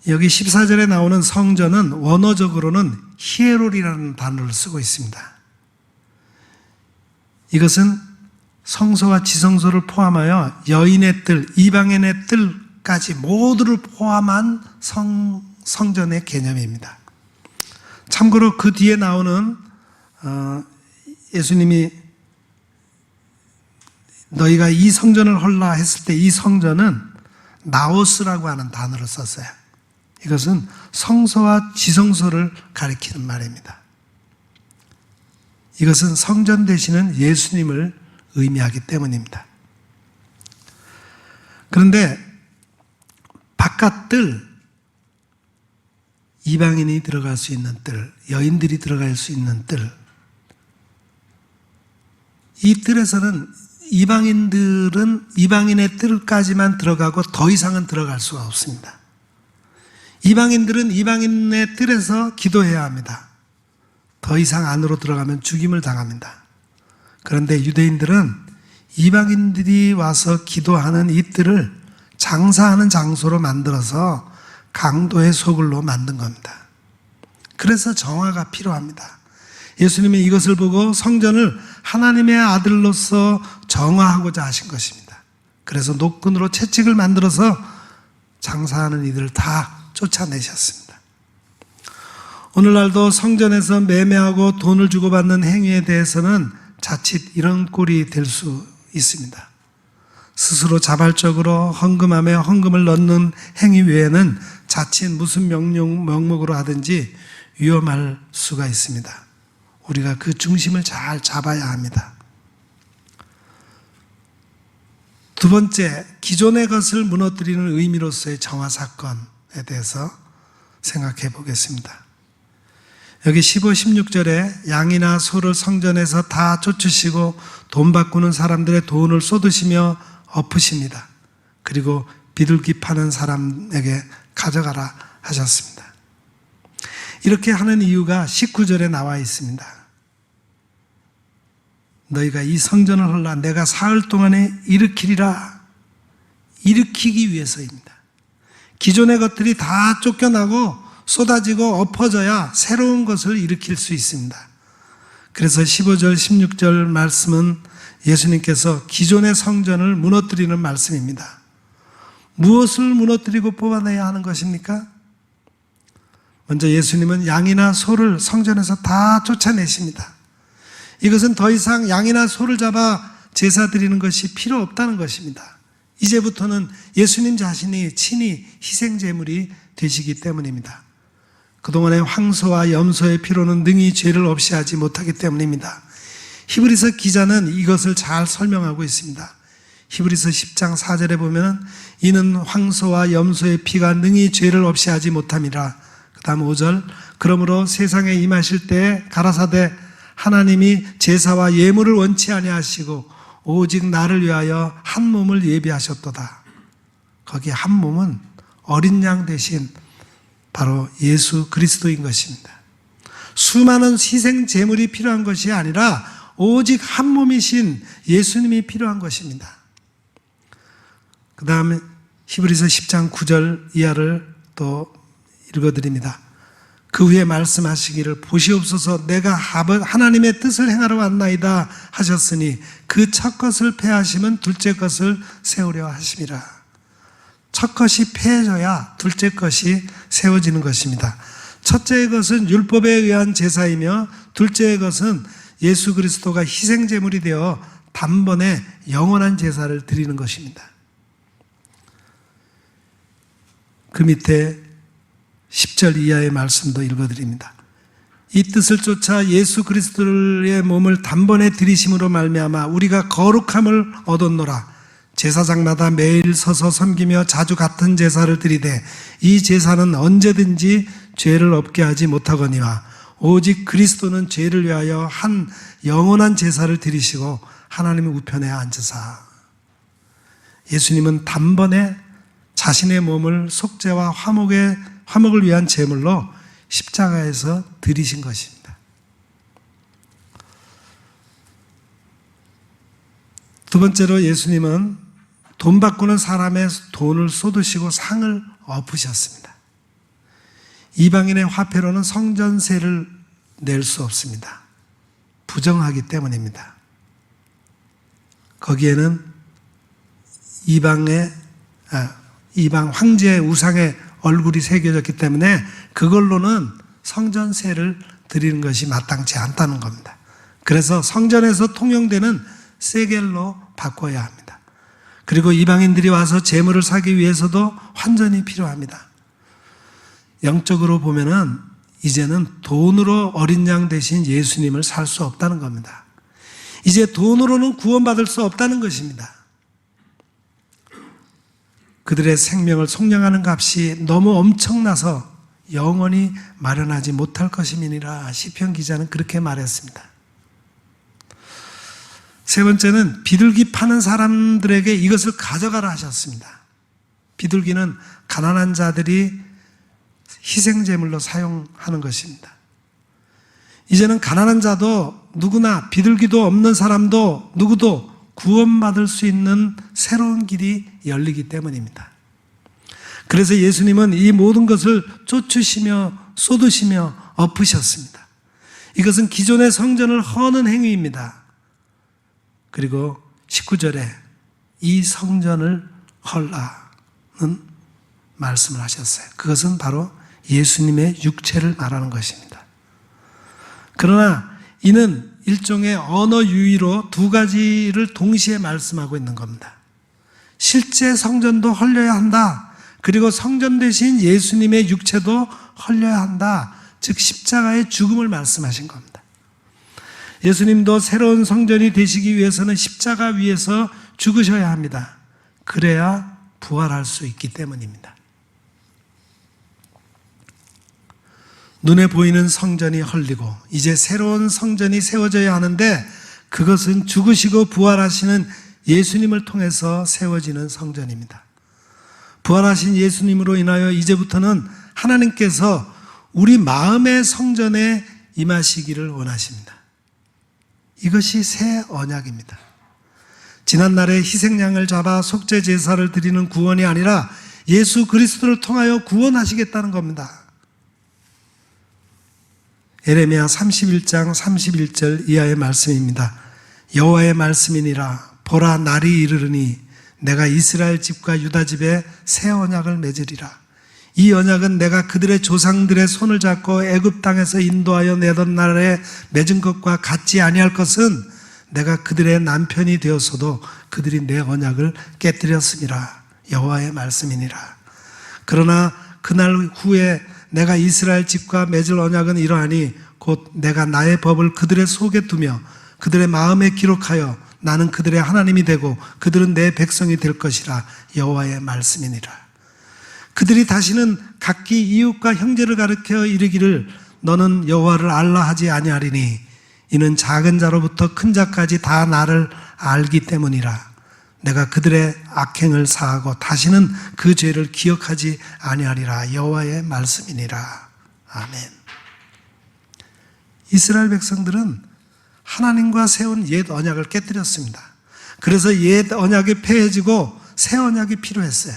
여기 14절에 나오는 성전은 원어적으로는 히에롤이라는 단어를 쓰고 있습니다. 이것은 성소와 지성소를 포함하여 여인의 뜰, 이방인의 뜰까지 모두를 포함한 성전의 개념입니다. 참고로 그 뒤에 나오는 예수님이 너희가 이 성전을 헐라 했을 때 이 성전은 나오스라고 하는 단어를 썼어요. 이것은 성소와 지성소를 가리키는 말입니다. 이것은 성전 되시는 예수님을 의미하기 때문입니다. 그런데 바깥 뜰, 이방인이 들어갈 수 있는 뜰, 여인들이 들어갈 수 있는 뜰, 이 뜰에서는 이방인들은 이방인의 뜰까지만 들어가고 더 이상은 들어갈 수가 없습니다. 이방인들은 이방인의 뜰에서 기도해야 합니다. 더 이상 안으로 들어가면 죽임을 당합니다. 그런데 유대인들은 이방인들이 와서 기도하는 이 뜰을 장사하는 장소로 만들어서 강도의 소굴로 만든 겁니다. 그래서 정화가 필요합니다. 예수님이 이것을 보고 성전을 하나님의 아들로서 정화하고자 하신 것입니다. 그래서 노끈으로 채찍을 만들어서 장사하는 이들을 다 쫓아내셨습니다. 오늘날도 성전에서 매매하고 돈을 주고받는 행위에 대해서는 자칫 이런 꼴이 될 수 있습니다. 스스로 자발적으로 헌금함에 헌금을 넣는 행위 외에는 자칫 무슨 명목으로 하든지 위험할 수가 있습니다. 우리가 그 중심을 잘 잡아야 합니다. 두 번째, 기존의 것을 무너뜨리는 의미로서의 정화 사건에 대해서 생각해 보겠습니다. 여기 15, 16절에 양이나 소를 성전에서 다 쫓으시고 돈 바꾸는 사람들의 돈을 쏟으시며 엎으십니다. 그리고 비둘기 파는 사람에게 가져가라 하셨습니다. 이렇게 하는 이유가 19절에 나와 있습니다. 너희가 이 성전을 헐라 내가 사흘 동안에 일으키리라. 일으키기 위해서입니다. 기존의 것들이 다 쫓겨나고 쏟아지고 엎어져야 새로운 것을 일으킬 수 있습니다. 그래서 15절, 16절 말씀은 예수님께서 기존의 성전을 무너뜨리는 말씀입니다. 무엇을 무너뜨리고 뽑아내야 하는 것입니까? 먼저 예수님은 양이나 소를 성전에서 다 쫓아내십니다. 이것은 더 이상 양이나 소를 잡아 제사 드리는 것이 필요 없다는 것입니다. 이제부터는 예수님 자신이 친히 희생제물이 되시기 때문입니다. 그동안의 황소와 염소의 피로는 능히 죄를 없이 하지 못하기 때문입니다. 히브리서 기자는 이것을 잘 설명하고 있습니다. 히브리서 10장 4절에 보면은 이는 황소와 염소의 피가 능히 죄를 없이 하지 못함이라. 그 다음 5절 그러므로 세상에 임하실 때 가라사대 하나님이 제사와 예물을 원치 아니하시고 오직 나를 위하여 한 몸을 예비하셨도다. 거기 한 몸은 어린 양 대신 바로 예수 그리스도인 것입니다. 수많은 희생 제물이 필요한 것이 아니라 오직 한 몸이신 예수님이 필요한 것입니다. 그 다음에 히브리서 10장 9절 이하를 또 읽어드립니다. 그 후에 말씀하시기를 보시옵소서 내가 하나님의 뜻을 행하러 왔나이다 하셨으니 그 첫 것을 폐하시면 둘째 것을 세우려 하심이라. 첫 것이 폐해져야 둘째 것이 세워지는 것입니다. 첫째의 것은 율법에 의한 제사이며 둘째의 것은 예수 그리스도가 희생제물이 되어 단번에 영원한 제사를 드리는 것입니다. 그 밑에 10절 이하의 말씀도 읽어드립니다. 이 뜻을 쫓아 예수 그리스도의 몸을 단번에 들이심으로 말미암아 우리가 거룩함을 얻었노라. 제사장마다 매일 서서 섬기며 자주 같은 제사를 드리되 이 제사는 언제든지 죄를 없게 하지 못하거니와 오직 그리스도는 죄를 위하여 한 영원한 제사를 드리시고 하나님의 우편에 앉으사. 예수님은 단번에 자신의 몸을 속죄와 화목을 위한 제물로 십자가에서 드리신 것입니다. 두 번째로 예수님은 돈 바꾸는 사람의 돈을 쏟으시고 상을 엎으셨습니다. 이방인의 화폐로는 성전세를 낼 수 없습니다. 부정하기 때문입니다. 거기에는 이방 황제의 우상의 얼굴이 새겨졌기 때문에 그걸로는 성전세를 드리는 것이 마땅치 않다는 겁니다. 그래서 성전에서 통용되는 세겔로 바꿔야 합니다. 그리고 이방인들이 와서 제물을 사기 위해서도 환전이 필요합니다. 영적으로 보면은 이제는 돈으로 어린 양 대신 예수님을 살 수 없다는 겁니다. 이제 돈으로는 구원받을 수 없다는 것입니다. 그들의 생명을 속량하는 값이 너무 엄청나서 영원히 마련하지 못할 것임이니라. 시편 기자는 그렇게 말했습니다. 세 번째는 비둘기 파는 사람들에게 이것을 가져가라 하셨습니다. 비둘기는 가난한 자들이 희생제물로 사용하는 것입니다. 이제는 가난한 자도 누구나 비둘기도 없는 사람도 누구도 구원받을 수 있는 새로운 길이 열리기 때문입니다. 그래서 예수님은 이 모든 것을 쫓으시며 쏟으시며 엎으셨습니다. 이것은 기존의 성전을 허는 행위입니다. 그리고 19절에 이 성전을 헐라는 말씀을 하셨어요. 그것은 바로 예수님의 육체를 말하는 것입니다. 그러나 이는 일종의 언어 유희로 두 가지를 동시에 말씀하고 있는 겁니다. 실제 성전도 헐려야 한다. 그리고 성전 대신 예수님의 육체도 헐려야 한다. 즉 십자가의 죽음을 말씀하신 겁니다. 예수님도 새로운 성전이 되시기 위해서는 십자가 위에서 죽으셔야 합니다. 그래야 부활할 수 있기 때문입니다. 눈에 보이는 성전이 헐리고 이제 새로운 성전이 세워져야 하는데 그것은 죽으시고 부활하시는 예수님을 통해서 세워지는 성전입니다. 부활하신 예수님으로 인하여 이제부터는 하나님께서 우리 마음의 성전에 임하시기를 원하십니다. 이것이 새 언약입니다. 지난날에 희생양을 잡아 속죄 제사를 드리는 구원이 아니라 예수 그리스도를 통하여 구원하시겠다는 겁니다. 예레미야 31장 31절 이하의 말씀입니다. 여호와의 말씀이니라. 보라, 날이 이르르니 내가 이스라엘 집과 유다 집에 새 언약을 맺으리라. 이 언약은 내가 그들의 조상들의 손을 잡고 애굽 땅에서 인도하여 내던 날에 맺은 것과 같지 아니할 것은 내가 그들의 남편이 되었어도 그들이 내 언약을 깨뜨렸음이라. 여호와의 말씀이니라. 그러나 그날 후에 내가 이스라엘 집과 맺을 언약은 이러하니 곧 내가 나의 법을 그들의 속에 두며 그들의 마음에 기록하여 나는 그들의 하나님이 되고 그들은 내 백성이 될 것이라. 여호와의 말씀이니라. 그들이 다시는 각기 이웃과 형제를 가르쳐 이르기를 너는 여호와를 알라 하지 아니하리니 이는 작은 자로부터 큰 자까지 다 나를 알기 때문이라. 내가 그들의 악행을 사하고 다시는 그 죄를 기억하지 아니하리라. 여호와의 말씀이니라. 아멘. 이스라엘 백성들은 하나님과 세운 옛 언약을 깨뜨렸습니다. 그래서 옛 언약이 폐해지고 새 언약이 필요했어요.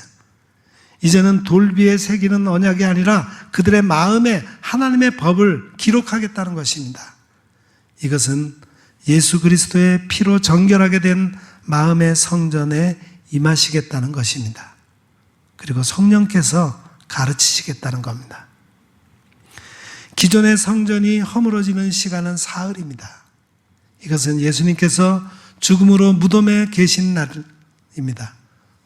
이제는 돌비에 새기는 언약이 아니라 그들의 마음에 하나님의 법을 기록하겠다는 것입니다. 이것은 예수 그리스도의 피로 정결하게 된 마음의 성전에 임하시겠다는 것입니다. 그리고 성령께서 가르치시겠다는 겁니다. 기존의 성전이 허물어지는 시간은 사흘입니다. 이것은 예수님께서 죽음으로 무덤에 계신 날입니다.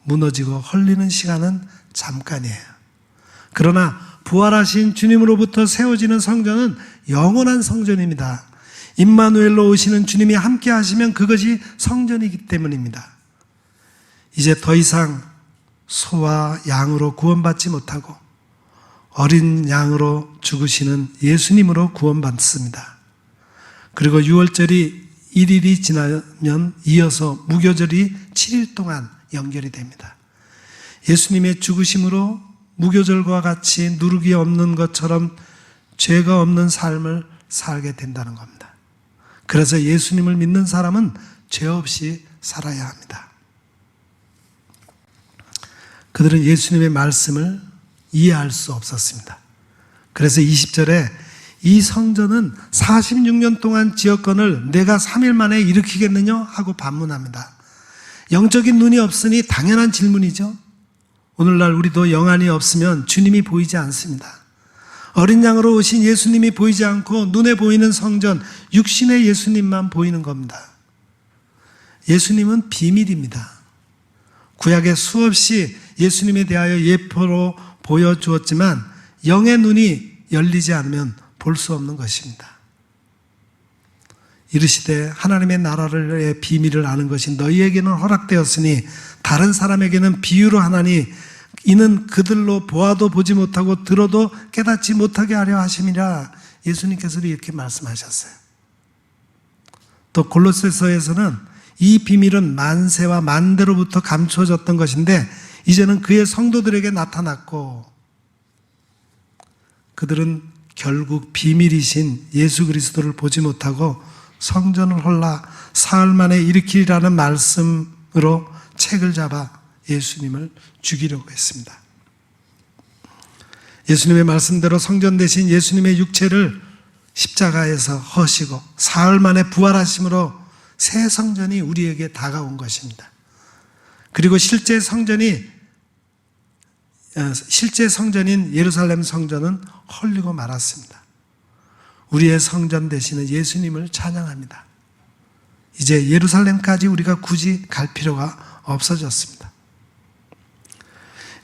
무너지고 헐리는 시간은 잠깐이에요. 그러나 부활하신 주님으로부터 세워지는 성전은 영원한 성전입니다. 임마누엘로 오시는 주님이 함께 하시면 그것이 성전이기 때문입니다. 이제 더 이상 소와 양으로 구원받지 못하고 어린 양으로 죽으시는 예수님으로 구원받습니다. 그리고 6월절이 1일이 지나면 이어서 무교절이 7일 동안 연결이 됩니다. 예수님의 죽으심으로 무교절과 같이 누룩이 없는 것처럼 죄가 없는 삶을 살게 된다는 겁니다. 그래서 예수님을 믿는 사람은 죄 없이 살아야 합니다. 그들은 예수님의 말씀을 이해할 수 없었습니다. 그래서 20절에 이 성전은 46년 동안 지었건을 내가 3일 만에 일으키겠느냐 하고 반문합니다. 영적인 눈이 없으니 당연한 질문이죠. 오늘날 우리도 영안이 없으면 주님이 보이지 않습니다. 어린 양으로 오신 예수님이 보이지 않고 눈에 보이는 성전, 육신의 예수님만 보이는 겁니다. 예수님은 비밀입니다. 구약에 수없이 예수님에 대하여 예표로 보여주었지만 영의 눈이 열리지 않으면 볼 수 없는 것입니다. 이르시되 하나님의 나라의 비밀을 아는 것이 너희에게는 허락되었으니 다른 사람에게는 비유로 하나니 이는 그들로 보아도 보지 못하고 들어도 깨닫지 못하게 하려 하심이라. 예수님께서 이렇게 말씀하셨어요. 또 골로새서에서는 이 비밀은 만세와 만대로부터 감추어졌던 것인데 이제는 그의 성도들에게 나타났고 그들은 결국 비밀이신 예수 그리스도를 보지 못하고 성전을 헐라 사흘 만에 일으키리라는 말씀으로 책을 잡아 예수님을 죽이려고 했습니다. 예수님의 말씀대로 성전 대신 예수님의 육체를 십자가에서 허시고 사흘 만에 부활하심으로 새 성전이 우리에게 다가온 것입니다. 그리고 실제 성전인 예루살렘 성전은 헐리고 말았습니다. 우리의 성전 되시는 예수님을 찬양합니다. 이제 예루살렘까지 우리가 굳이 갈 필요가 없어졌습니다.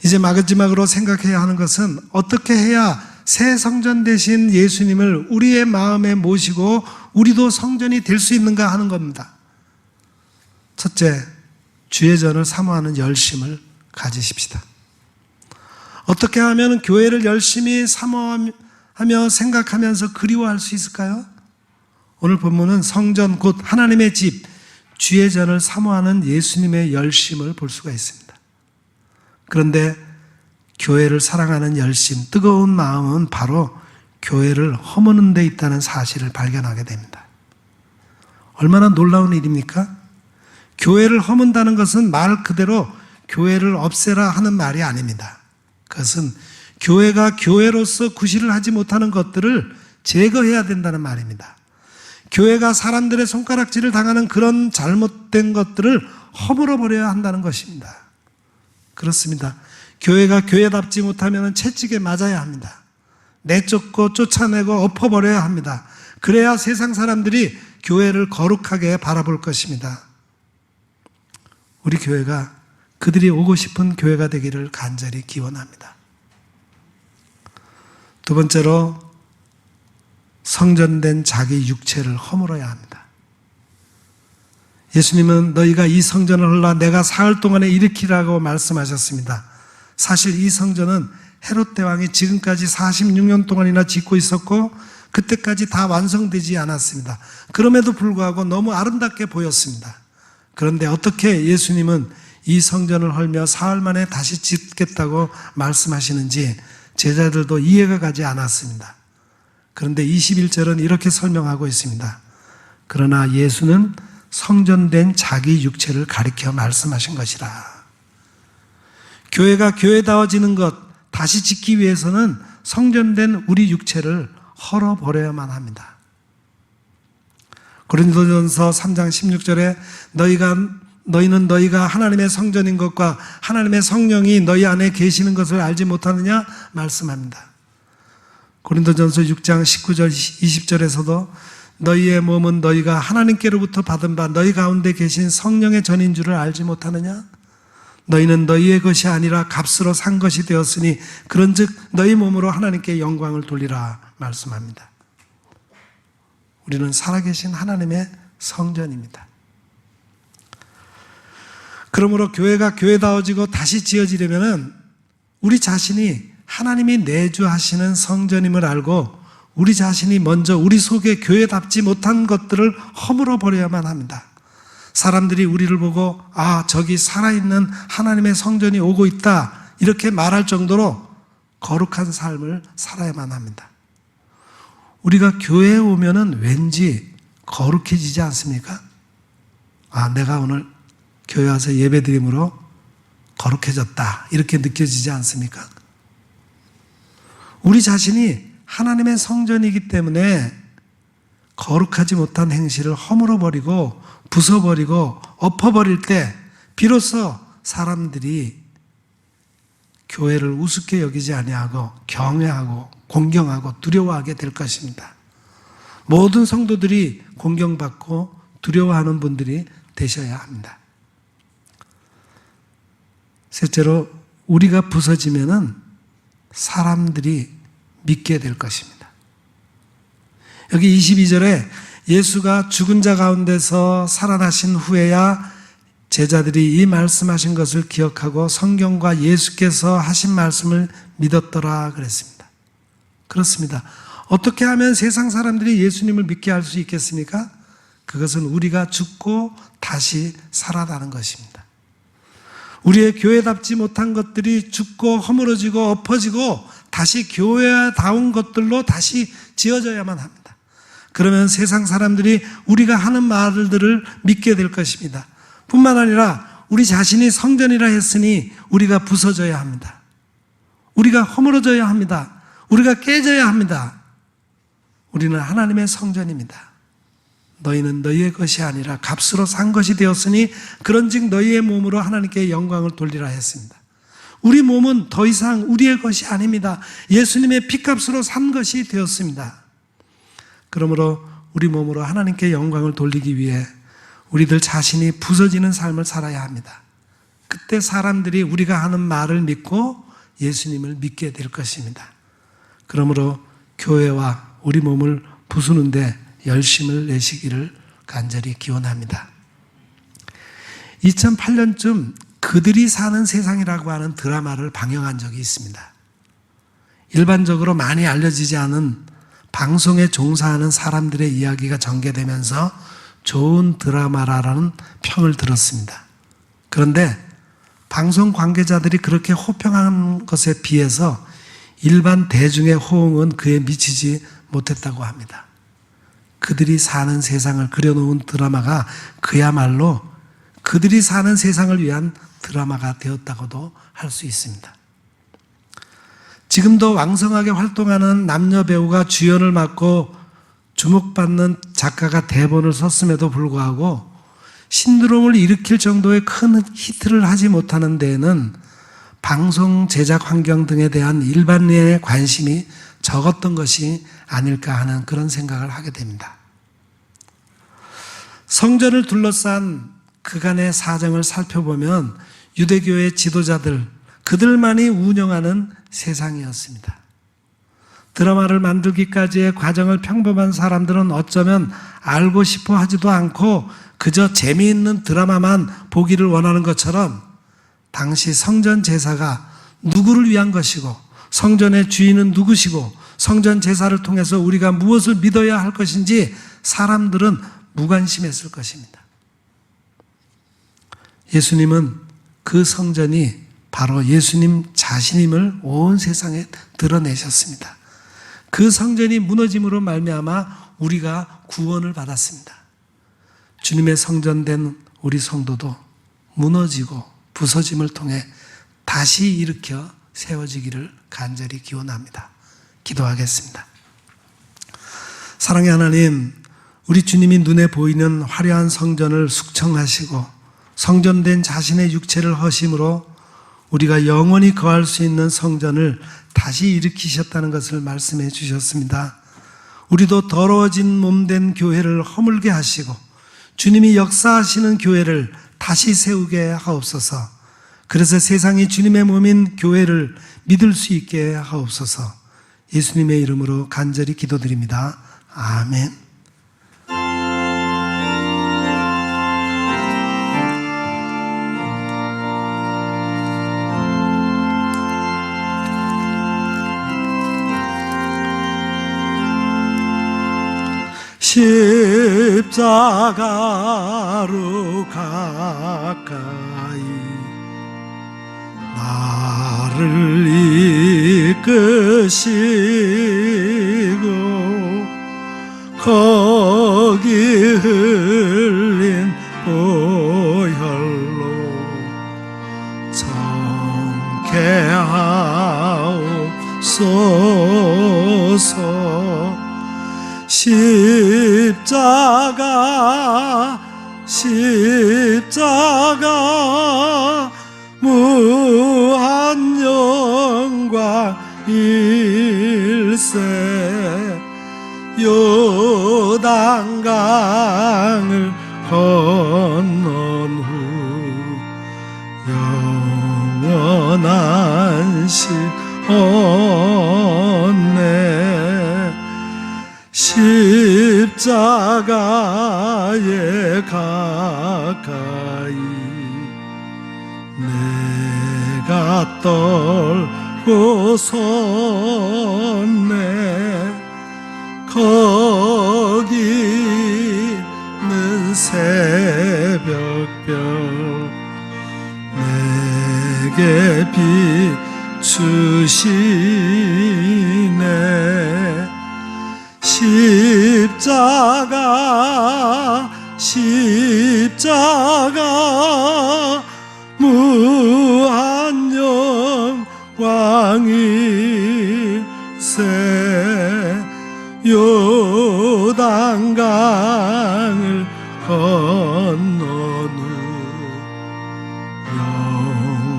이제 마지막으로 생각해야 하는 것은 어떻게 해야 새 성전 되신 예수님을 우리의 마음에 모시고 우리도 성전이 될 수 있는가 하는 겁니다. 첫째, 주의 전을 사모하는 열심을 가지십시다. 어떻게 하면 교회를 열심히 사모하며 생각하면서 그리워할 수 있을까요? 오늘 본문은 성전 곧 하나님의 집, 주의 전을 사모하는 예수님의 열심을 볼 수가 있습니다. 그런데 교회를 사랑하는 열심, 뜨거운 마음은 바로 교회를 허무는 데 있다는 사실을 발견하게 됩니다. 얼마나 놀라운 일입니까? 교회를 허문다는 것은 말 그대로 교회를 없애라 하는 말이 아닙니다. 그것은 교회가 교회로서 구실을 하지 못하는 것들을 제거해야 된다는 말입니다. 교회가 사람들의 손가락질을 당하는 그런 잘못된 것들을 허물어 버려야 한다는 것입니다. 그렇습니다. 교회가 교회답지 못하면 채찍에 맞아야 합니다. 내쫓고 쫓아내고 엎어버려야 합니다. 그래야 세상 사람들이 교회를 거룩하게 바라볼 것입니다. 우리 교회가 그들이 오고 싶은 교회가 되기를 간절히 기원합니다. 두 번째로 성전된 자기 육체를 허물어야 합니다. 예수님은 너희가 이 성전을 헐라 내가 사흘 동안에 일으키라고 말씀하셨습니다. 사실 이 성전은 헤롯 대왕이 지금까지 46년 동안이나 짓고 있었고 그때까지 다 완성되지 않았습니다. 그럼에도 불구하고 너무 아름답게 보였습니다. 그런데 어떻게 예수님은 이 성전을 헐며 사흘 만에 다시 짓겠다고 말씀하시는지 제자들도 이해가 가지 않았습니다. 그런데 21절은 이렇게 설명하고 있습니다. 그러나 예수는 성전된 자기 육체를 가리켜 말씀하신 것이라. 교회가 교회다워지는 것, 다시 짓기 위해서는 성전된 우리 육체를 헐어버려야만 합니다. 고린도전서 3장 16절에 너희는 너희가 하나님의 성전인 것과 하나님의 성령이 너희 안에 계시는 것을 알지 못하느냐 말씀합니다. 고린도전서 6장 19절 20절에서도 너희의 몸은 너희가 하나님께로부터 받은 바 너희 가운데 계신 성령의 전인 줄을 알지 못하느냐? 너희는 너희의 것이 아니라 값으로 산 것이 되었으니 그런즉 너희 몸으로 하나님께 영광을 돌리라 말씀합니다. 우리는 살아계신 하나님의 성전입니다. 그러므로 교회가 교회다워지고 다시 지어지려면 우리 자신이 하나님이 내주하시는 성전임을 알고 우리 자신이 먼저 우리 속에 교회답지 못한 것들을 허물어 버려야만 합니다. 사람들이 우리를 보고 저기 살아있는 하나님의 성전이 오고 있다 이렇게 말할 정도로 거룩한 삶을 살아야만 합니다. 우리가 교회에 오면은 왠지 거룩해지지 않습니까? 내가 오늘 교회 와서 예배드림으로 거룩해졌다 이렇게 느껴지지 않습니까? 우리 자신이 하나님의 성전이기 때문에 거룩하지 못한 행실을 허물어버리고 부숴버리고 엎어버릴 때 비로소 사람들이 교회를 우습게 여기지 아니하고 경외하고 공경하고 두려워하게 될 것입니다. 모든 성도들이 공경받고 두려워하는 분들이 되셔야 합니다. 셋째로 우리가 부서지면은 사람들이 믿게 될 것입니다. 여기 22절에 예수가 죽은 자 가운데서 살아나신 후에야 제자들이 이 말씀하신 것을 기억하고 성경과 예수께서 하신 말씀을 믿었더라 그랬습니다. 그렇습니다. 어떻게 하면 세상 사람들이 예수님을 믿게 할 수 있겠습니까? 그것은 우리가 죽고 다시 살아나는 것입니다. 우리의 교회답지 못한 것들이 죽고 허물어지고 엎어지고 다시 교회다운 것들로 다시 지어져야만 합니다. 그러면 세상 사람들이 우리가 하는 말들을 믿게 될 것입니다. 뿐만 아니라 우리 자신이 성전이라 했으니 우리가 부서져야 합니다. 우리가 허물어져야 합니다. 우리가 깨져야 합니다. 우리는 하나님의 성전입니다. 너희는 너희의 것이 아니라 값으로 산 것이 되었으니 그런즉 너희의 몸으로 하나님께 영광을 돌리라 했습니다. 우리 몸은 더 이상 우리의 것이 아닙니다. 예수님의 피값으로 산 것이 되었습니다. 그러므로 우리 몸으로 하나님께 영광을 돌리기 위해 우리들 자신이 부서지는 삶을 살아야 합니다. 그때 사람들이 우리가 하는 말을 믿고 예수님을 믿게 될 것입니다. 그러므로 교회와 우리 몸을 부수는데 열심을 내시기를 간절히 기원합니다. 2008년쯤 그들이 사는 세상이라고 하는 드라마를 방영한 적이 있습니다. 일반적으로 많이 알려지지 않은 방송에 종사하는 사람들의 이야기가 전개되면서 좋은 드라마라는 평을 들었습니다. 그런데 방송 관계자들이 그렇게 호평한 것에 비해서 일반 대중의 호응은 그에 미치지 못했다고 합니다. 그들이 사는 세상을 그려놓은 드라마가 그야말로 그들이 사는 세상을 위한 드라마가 되었다고도 할 수 있습니다. 지금도 왕성하게 활동하는 남녀 배우가 주연을 맡고 주목받는 작가가 대본을 썼음에도 불구하고 신드롬을 일으킬 정도의 큰 히트를 하지 못하는 데에는 방송 제작 환경 등에 대한 일반인의 관심이 적었던 것이 아닐까 하는 그런 생각을 하게 됩니다. 성전을 둘러싼 그간의 사정을 살펴보면 유대교의 지도자들, 그들만이 운영하는 세상이었습니다. 드라마를 만들기까지의 과정을 평범한 사람들은 어쩌면 알고 싶어 하지도 않고 그저 재미있는 드라마만 보기를 원하는 것처럼 당시 성전 제사가 누구를 위한 것이고 성전의 주인은 누구시고 성전 제사를 통해서 우리가 무엇을 믿어야 할 것인지 사람들은 무관심했을 것입니다. 예수님은 그 성전이 바로 예수님 자신임을 온 세상에 드러내셨습니다. 그 성전이 무너짐으로 말미암아 우리가 구원을 받았습니다. 주님의 성전된 우리 성도도 무너지고 부서짐을 통해 다시 일으켜 세워지기를 간절히 기원합니다. 기도하겠습니다. 사랑의 하나님, 우리 주님이 눈에 보이는 화려한 성전을 숙청하시고 성전된 자신의 육체를 허심으로 우리가 영원히 거할 수 있는 성전을 다시 일으키셨다는 것을 말씀해 주셨습니다. 우리도 더러워진 몸된 교회를 허물게 하시고 주님이 역사하시는 교회를 다시 세우게 하옵소서. 그래서 세상이 주님의 몸인 교회를 믿을 수 있게 하옵소서. 예수님의 이름으로 간절히 기도드립니다. 아멘. 십자가로 가까이 나를 이끄시고 거기 흘린 보혈로 정케 하옵소서. 십자가 무한 영광일세. 요단강을 건넌 후 영원한 시 얻네. 십자가에 가까이 내가 떨고 섰네. 거기는 새벽별 내게 비추시네. 십자가 무한 영광일세. 요단강을 건넌 후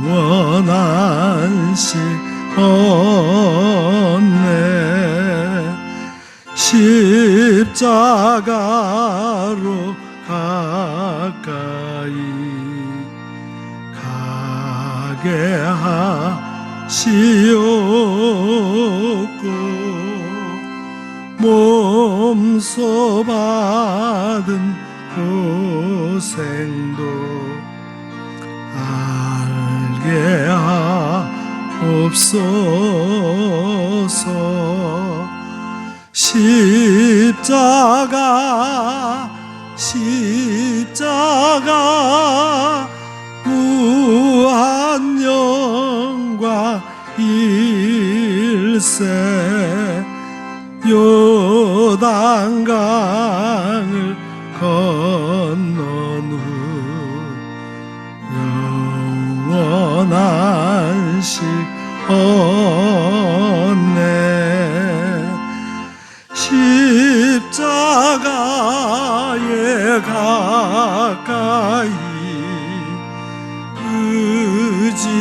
영원한 시 얻네. 십자가로 가까이 가게 하시옵고 몸소 받은 고생도 알게 하옵소서. 십자가 무한 영광일세. 요단강을 건넌 후 영원한 시 얻네. 십자가에 가까이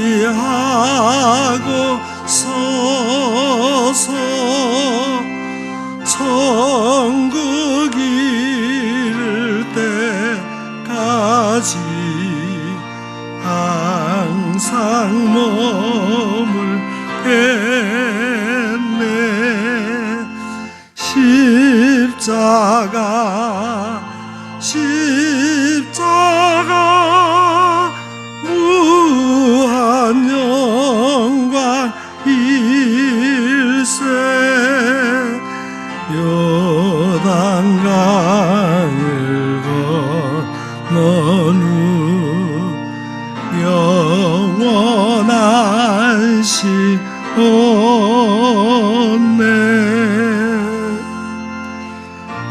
의지하고 서서 천국 이를 때까지 항상 머물겠네. 십자가 영원하시오네.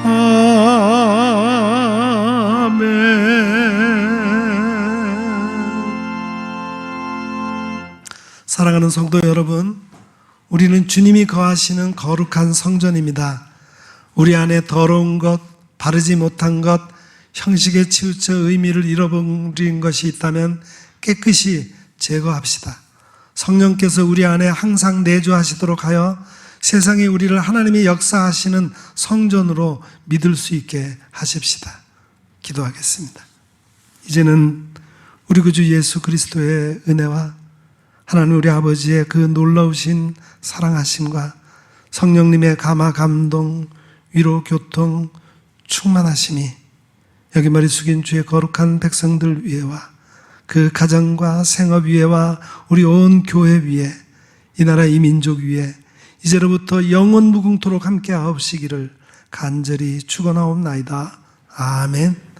아멘. 사랑하는 성도 여러분, 우리는 주님이 거하시는 거룩한 성전입니다. 우리 안에 더러운 것, 바르지 못한 것, 형식에 치우쳐 의미를 잃어버린 것이 있다면 깨끗이 제거합시다. 성령께서 우리 안에 항상 내주하시도록 하여 세상에 우리를 하나님이 역사하시는 성전으로 믿을 수 있게 하십시다. 기도하겠습니다. 이제는 우리 구주 예수 그리스도의 은혜와 하나님 우리 아버지의 그 놀라우신 사랑하심과 성령님의 감화 감동, 위로 교통, 충만하심이 여기 머리 숙인 주의 거룩한 백성들 위에와 그 가정과 생업 위에와 우리 온 교회 위에, 이 나라 이 민족 위에 이제로부터 영원 무궁토록 함께 하옵시기를 간절히 축원하옵나이다. 아멘.